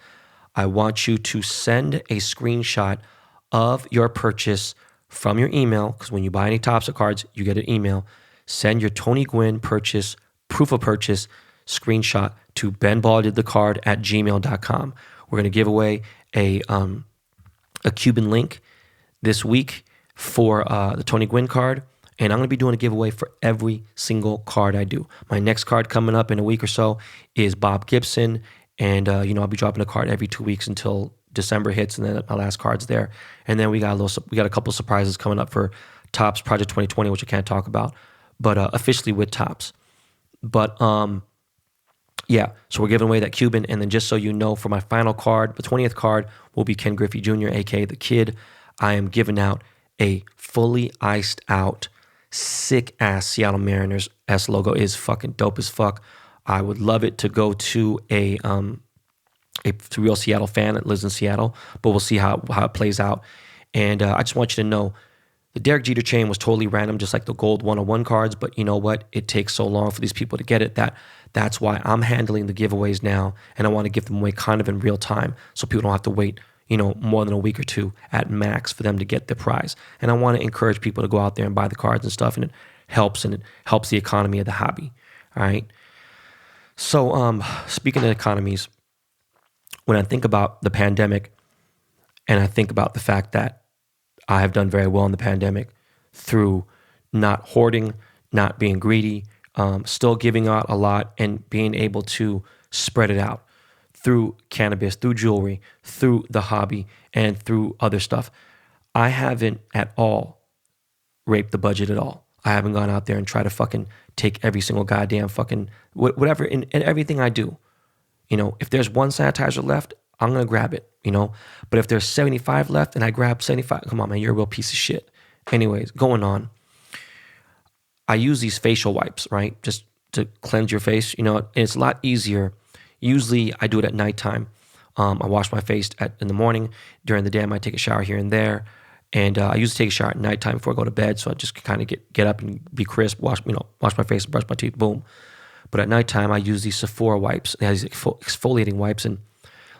Speaker 1: I want you to send a screenshot of your purchase from your email, because when you buy any Topps cards, you get an email. Send your Tony Gwynn purchase, proof of purchase, screenshot to benballdidthecard@gmail.com. We're going to give away a Cuban link this week for the Tony Gwynn card. And I'm going to be doing a giveaway for every single card I do. My next card coming up in a week or so is Bob Gibson. And, I'll be dropping a card every 2 weeks until December hits, and then my last card's there. And then we got a couple of surprises coming up for Topps Project 2020, which I can't talk about, but officially with Topps. But yeah, so we're giving away that Cuban. And then just so you know, for my final card, the 20th card will be Ken Griffey Jr., aka The Kid. I am giving out a fully iced out, sick ass Seattle Mariners S logo. Is fucking dope as fuck. I would love it to go to a real Seattle fan that lives in Seattle, but we'll see how it plays out. And I just want you to know, the Derek Jeter chain was totally random, just like the gold 101 cards. But you know what? It takes so long for these people to get it. That's why I'm handling the giveaways now, and I want to give them away kind of in real time, so people don't have to wait, more than a week or 2 at max for them to get the prize. And I want to encourage people to go out there and buy the cards and stuff, and it helps the economy of the hobby. All right. So speaking of economies, when I think about the pandemic, and I think about the fact that I have done very well in the pandemic through not hoarding, not being greedy, still giving out a lot, and being able to spread it out through cannabis, through jewelry, through the hobby, and through other stuff. I haven't at all raped the budget at all. I haven't gone out there and tried to fucking take every single goddamn fucking whatever in everything I do. If there's one sanitizer left, I'm going to grab it, But if there's 75 left and I grab 75, come on, man, you're a real piece of shit. Anyways, going on. I use these facial wipes, right? Just to cleanse your face, and it's a lot easier. Usually I do it at nighttime. I wash my face in the morning. During the day, I might take a shower here and there. And I used to take a shower at nighttime before I go to bed, so I just kind of get up and be crisp, wash my face, brush my teeth, boom. But at nighttime, I use these Sephora wipes. They have these exfoliating wipes. And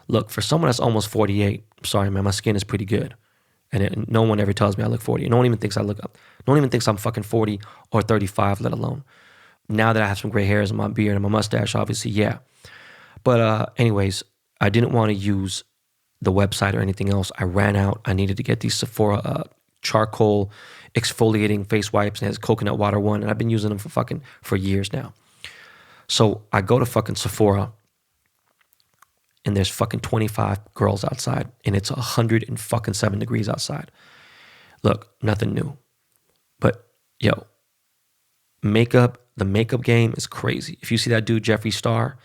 Speaker 1: look, for someone that's almost 48, I'm sorry, man, my skin is pretty good. And no one ever tells me I look 40. No one even thinks I'm fucking 40 or 35, let alone. Now that I have some gray hairs in my beard and my mustache, obviously, yeah. But anyways, I didn't want to use the website or anything else. I ran out. I needed to get these Sephora charcoal exfoliating face wipes, and it has coconut water one, and I've been using them for years now. So I go to fucking Sephora, and there's fucking 25 girls outside, and it's 107 degrees outside. Look, nothing new. But, yo, the makeup game is crazy. If you see that dude, Jeffree Star,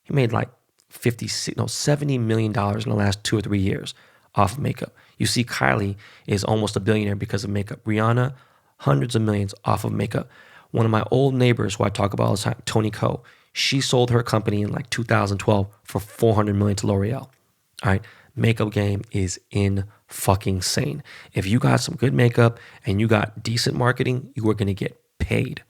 Speaker 1: he made like $70 million in the last 2 or 3 years off of makeup. You see Kylie is almost a billionaire because of makeup. Rihanna, hundreds of millions off of makeup. One of my old neighbors who I talk about all the time, Tony Ko, she sold her company in like 2012 for $400 million to L'Oreal. All right. Makeup game is insane. If you got some good makeup and you got decent marketing, you are going to get paid.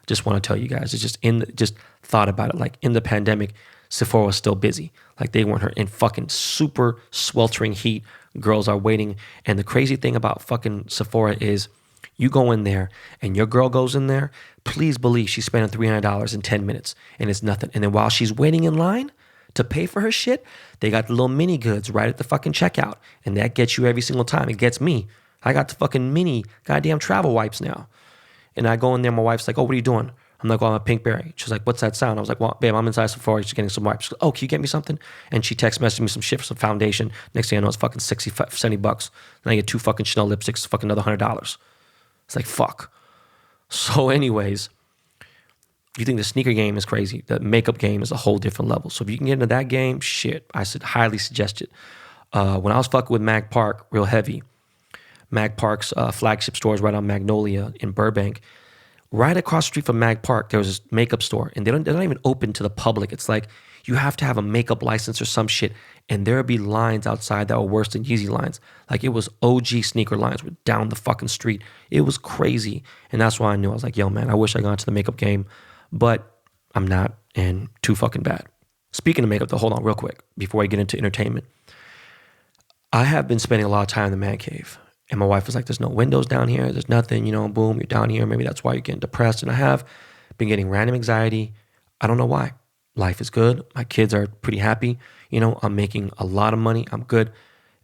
Speaker 1: Just want to tell you guys, it's just thought about it. Like in the pandemic, Sephora was still busy. Like they weren't in fucking super sweltering heat. Girls are waiting. And the crazy thing about fucking Sephora is you go in there and your girl goes in there, please believe she's spending $300 in 10 minutes and it's nothing. And then while she's waiting in line to pay for her shit, they got the little mini goods right at the fucking checkout. And that gets you every single time. It gets me. I got the fucking mini goddamn travel wipes now. And I go in there, my wife's like, oh, what are you doing? I'm like, well, I'm a Pinkberry. She's like, what's that sound? I was like, well, babe, I'm inside Sephora. She's getting some wipes. She's like, oh, can you get me something? And she text messaged me some shit for some foundation. Next thing I know, it's fucking $70. And I get 2 fucking Chanel lipsticks, fucking another $100. It's like, fuck. So anyways, you think the sneaker game is crazy. The makeup game is a whole different level. So if you can get into that game, shit, I highly suggest it. When I was fucking with Mag Park real heavy, Mag Park's flagship store is right on Magnolia in Burbank. Right across the street from Mag Park, there was this makeup store, and they're not even open to the public. It's like you have to have a makeup license or some shit, and there would be lines outside that were worse than Yeezy lines. Like it was OG sneaker lines were down the fucking street. It was crazy, and that's why I knew. I was like, yo, man, I wish I got into the makeup game, but I'm not, and too fucking bad. Speaking of makeup, though, hold on real quick before I get into entertainment. I have been spending a lot of time in the man cave. And my wife was like, there's no windows down here. There's nothing, boom, you're down here. Maybe that's why you're getting depressed. And I have been getting random anxiety. I don't know why. Life is good. My kids are pretty happy. I'm making a lot of money. I'm good.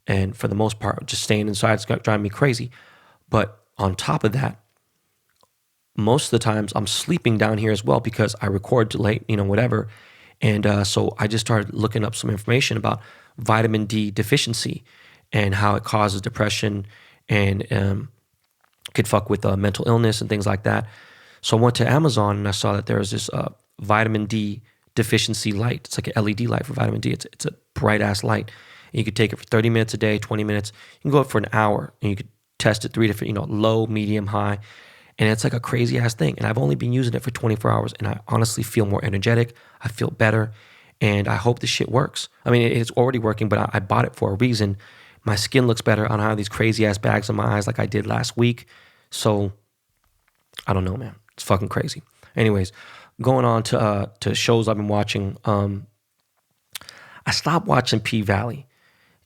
Speaker 1: And for the most part, just staying inside is driving me crazy. But on top of that, most of the times I'm sleeping down here as well because I record too late, whatever. And so I just started looking up some information about vitamin D deficiency and how it causes depression and could fuck with mental illness and things like that. So I went to Amazon and I saw that there was this vitamin D deficiency light. It's like an LED light for vitamin D. It's a bright ass light. And you could take it for 30 minutes a day, 20 minutes. You can go up for an hour and you could test it 3 different, low, medium, high. And it's like a crazy ass thing. And I've only been using it for 24 hours and I honestly feel more energetic. I feel better. And I hope this shit works. I mean, it's already working, but I bought it for a reason. My skin looks better. I don't have these crazy ass bags on my eyes like I did last week. So I don't know, man. It's fucking crazy. Anyways, going on to shows I've been watching. I stopped watching P-Valley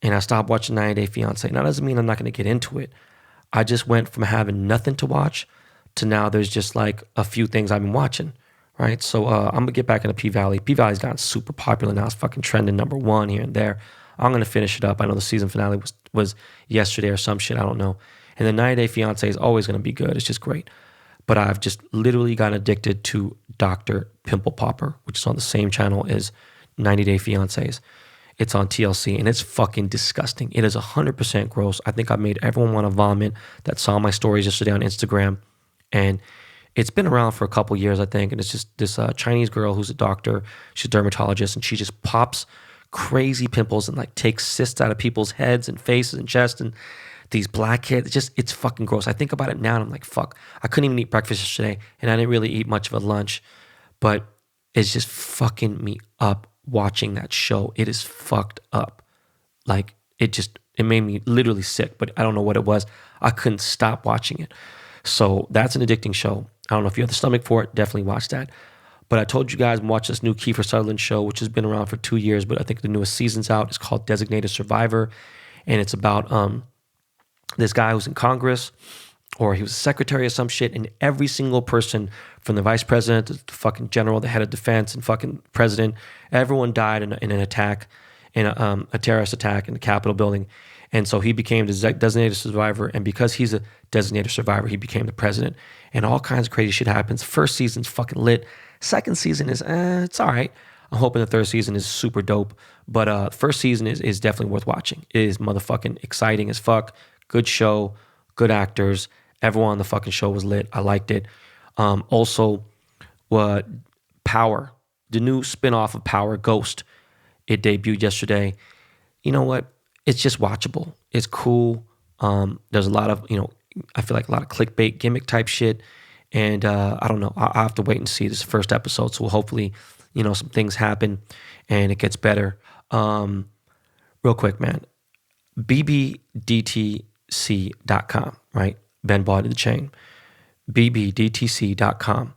Speaker 1: and I stopped watching 90 Day Fiancé. Now, that doesn't mean I'm not going to get into it. I just went from having nothing to watch to now there's just like a few things I've been watching, right? So I'm going to get back into P-Valley. P-Valley's gotten super popular now. It's fucking trending #1 here and there. I'm going to finish it up. I know the season finale was yesterday or some shit. I don't know. And the 90 Day Fiancé is always going to be good. It's just great. But I've just literally gotten addicted to Dr. Pimple Popper, which is on the same channel as 90 Day Fiancés. It's on TLC, and it's fucking disgusting. It is 100% gross. I think I made everyone want to vomit that saw my stories yesterday on Instagram. And it's been around for a couple years, I think. And it's just this Chinese girl who's a doctor. She's a dermatologist, and she just pops crazy pimples and like takes cysts out of people's heads and faces and chest and these blackheads. It's fucking gross. I think about it now and I'm like, fuck. I couldn't even eat breakfast yesterday, and I didn't really eat much of a lunch. But it's just fucking me up watching that show. It is fucked up. Like, it made me literally sick, but I don't know what it was. I couldn't stop watching it. So that's an addicting show. I don't know if you have the stomach for it, definitely watch that. But I told you guys, watch this new Kiefer Sutherland show, which has been around for 2 years, but I think the newest season's out. It's called Designated Survivor. And it's about this guy who's in Congress, or he was a secretary of some shit, and every single person from the vice president to the fucking general, the head of defense, and fucking president, everyone died in an attack, in a terrorist attack in the Capitol building. And so he became the designated survivor, and because he's a designated survivor, he became the president. And all kinds of crazy shit happens. First season's fucking lit. Second season is, it's all right. I'm hoping the third season is super dope. But first season is definitely worth watching. It is motherfucking exciting as fuck. Good show, good actors. Everyone on the fucking show was lit. I liked it. Also, Power, the new spinoff of Power, Ghost, it debuted yesterday. You know what? It's just watchable. It's cool. There's a lot of, I feel like a lot of clickbait gimmick type shit. And I don't know. I'll have to wait and see this first episode. So hopefully, some things happen and it gets better. Real quick, man. BBDTC.com, right? Ben bought the chain. BBDTC.com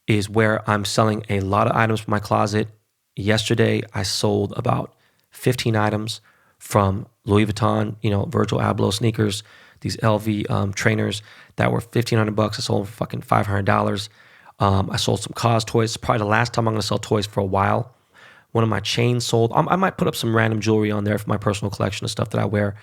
Speaker 1: is where I'm selling a lot of items from my closet. Yesterday, I sold about 15 items from Louis Vuitton, Virgil Abloh sneakers, these LV trainers that were $1,500. I sold them for fucking $500. I sold some cause toys. It's probably the last time I'm going to sell toys for a while. One of my chains sold. I might put up some random jewelry on there for my personal collection of stuff that I wear.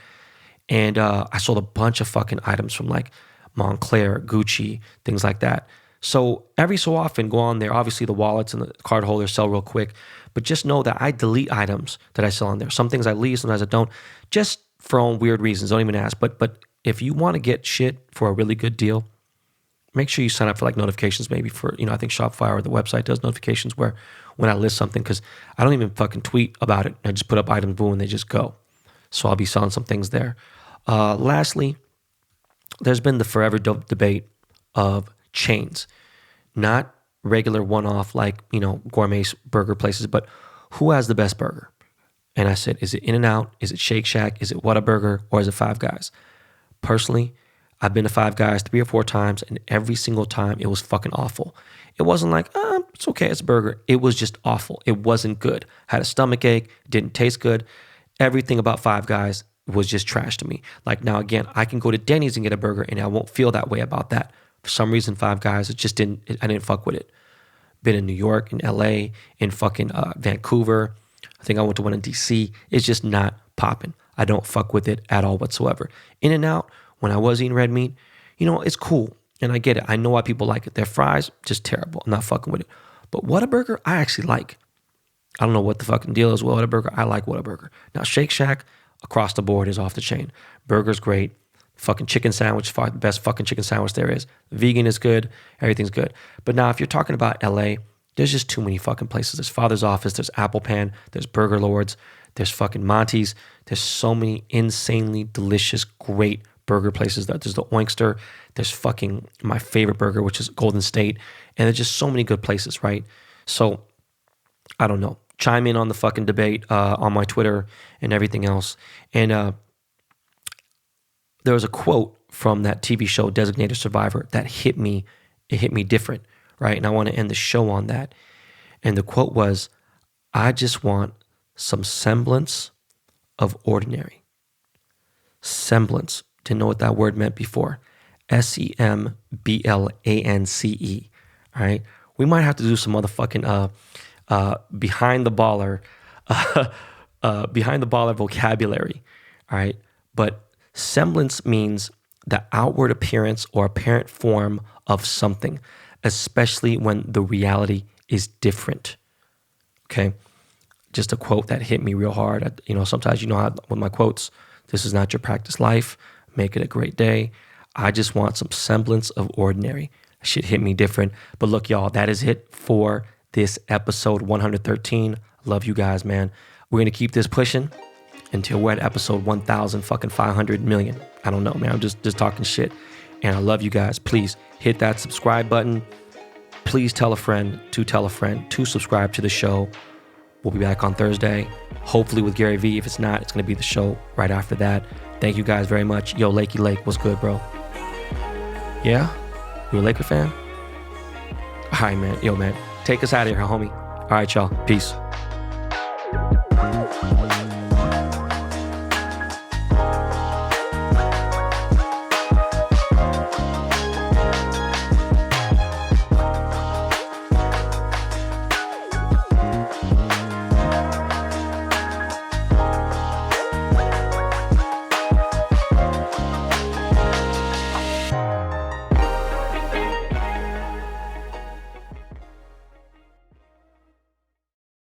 Speaker 1: And I sold a bunch of fucking items from like Montclair, Gucci, things like that. So every so often, go on there. Obviously, the wallets and the card holders sell real quick. But just know that I delete items that I sell on there. Some things I leave, sometimes I don't. Just for own weird reasons. Don't even ask. But if you want to get shit for a really good deal, make sure you sign up for like notifications maybe for, I think Shopify or the website does notifications where when I list something, because I don't even fucking tweet about it. I just put up items, boom, and they just go. So I'll be selling some things there. Lastly, there's been the forever debate of chains, not regular one-off like, gourmet burger places, but who has the best burger? And I said, is it In-N-Out? Is it Shake Shack? Is it Whataburger? Or is it Five Guys? Personally, I've been to Five Guys 3 or 4 times, and every single time it was fucking awful. It wasn't like, it's okay, it's a burger. It was just awful. It wasn't good. Had a stomach ache, didn't taste good. Everything about Five Guys was just trash to me. Like now, again, I can go to Denny's and get a burger, and I won't feel that way about that. For some reason, Five Guys, I didn't fuck with it. Been in New York, in LA, in fucking Vancouver. I think I went to one in DC. It's just not popping. I don't fuck with it at all whatsoever. In-N-Out, when I was eating red meat, it's cool. And I get it. I know why people like it. Their fries, just terrible. I'm not fucking with it. But Whataburger, I actually like. I don't know what the fucking deal is with Whataburger. I like Whataburger. Now, Shake Shack, across the board, is off the chain. Burger's great. Fucking chicken sandwich, the best fucking chicken sandwich there is. Vegan is good. Everything's good. But now, if you're talking about LA, there's just too many fucking places. There's Father's Office. There's Apple Pan. There's Burger Lords. There's fucking Monty's. There's so many insanely delicious, great burger places. There's the Oinkster. There's fucking my favorite burger, which is Golden State. And there's just so many good places, right? So, I don't know. Chime in on the fucking debate on my Twitter and everything else. And there was a quote from that TV show, Designated Survivor, that hit me. It hit me different, right? And I want to end the show on that. And the quote was, I just want some semblance of ordinary. Semblance. Didn't know what that word meant before. SEMBLANCE. All right? We might have to do some motherfucking behind the baller vocabulary. All right? But semblance means the outward appearance or apparent form of something, especially when the reality is different. Okay? just a quote that hit me real hard. Sometimes how with my quotes, this is not your practice life. Make it a great day. I just want some semblance of ordinary. Shit hit me different. But look, y'all, that is it for this episode 113. Love you guys, man. We're going to keep this pushing until we're at episode 1,500 million. I don't know, man. I'm just talking shit. And I love you guys. Please hit that subscribe button. Please tell a friend to subscribe to the show. We'll be back on Thursday, hopefully with Gary Vee. If it's not, it's going to be the show right after that. Thank you guys very much. Yo, Lakey Lake, what's good, bro? Yeah? You a Laker fan? All right, man. Yo, man. Take us out of here, homie. All right, y'all. Peace.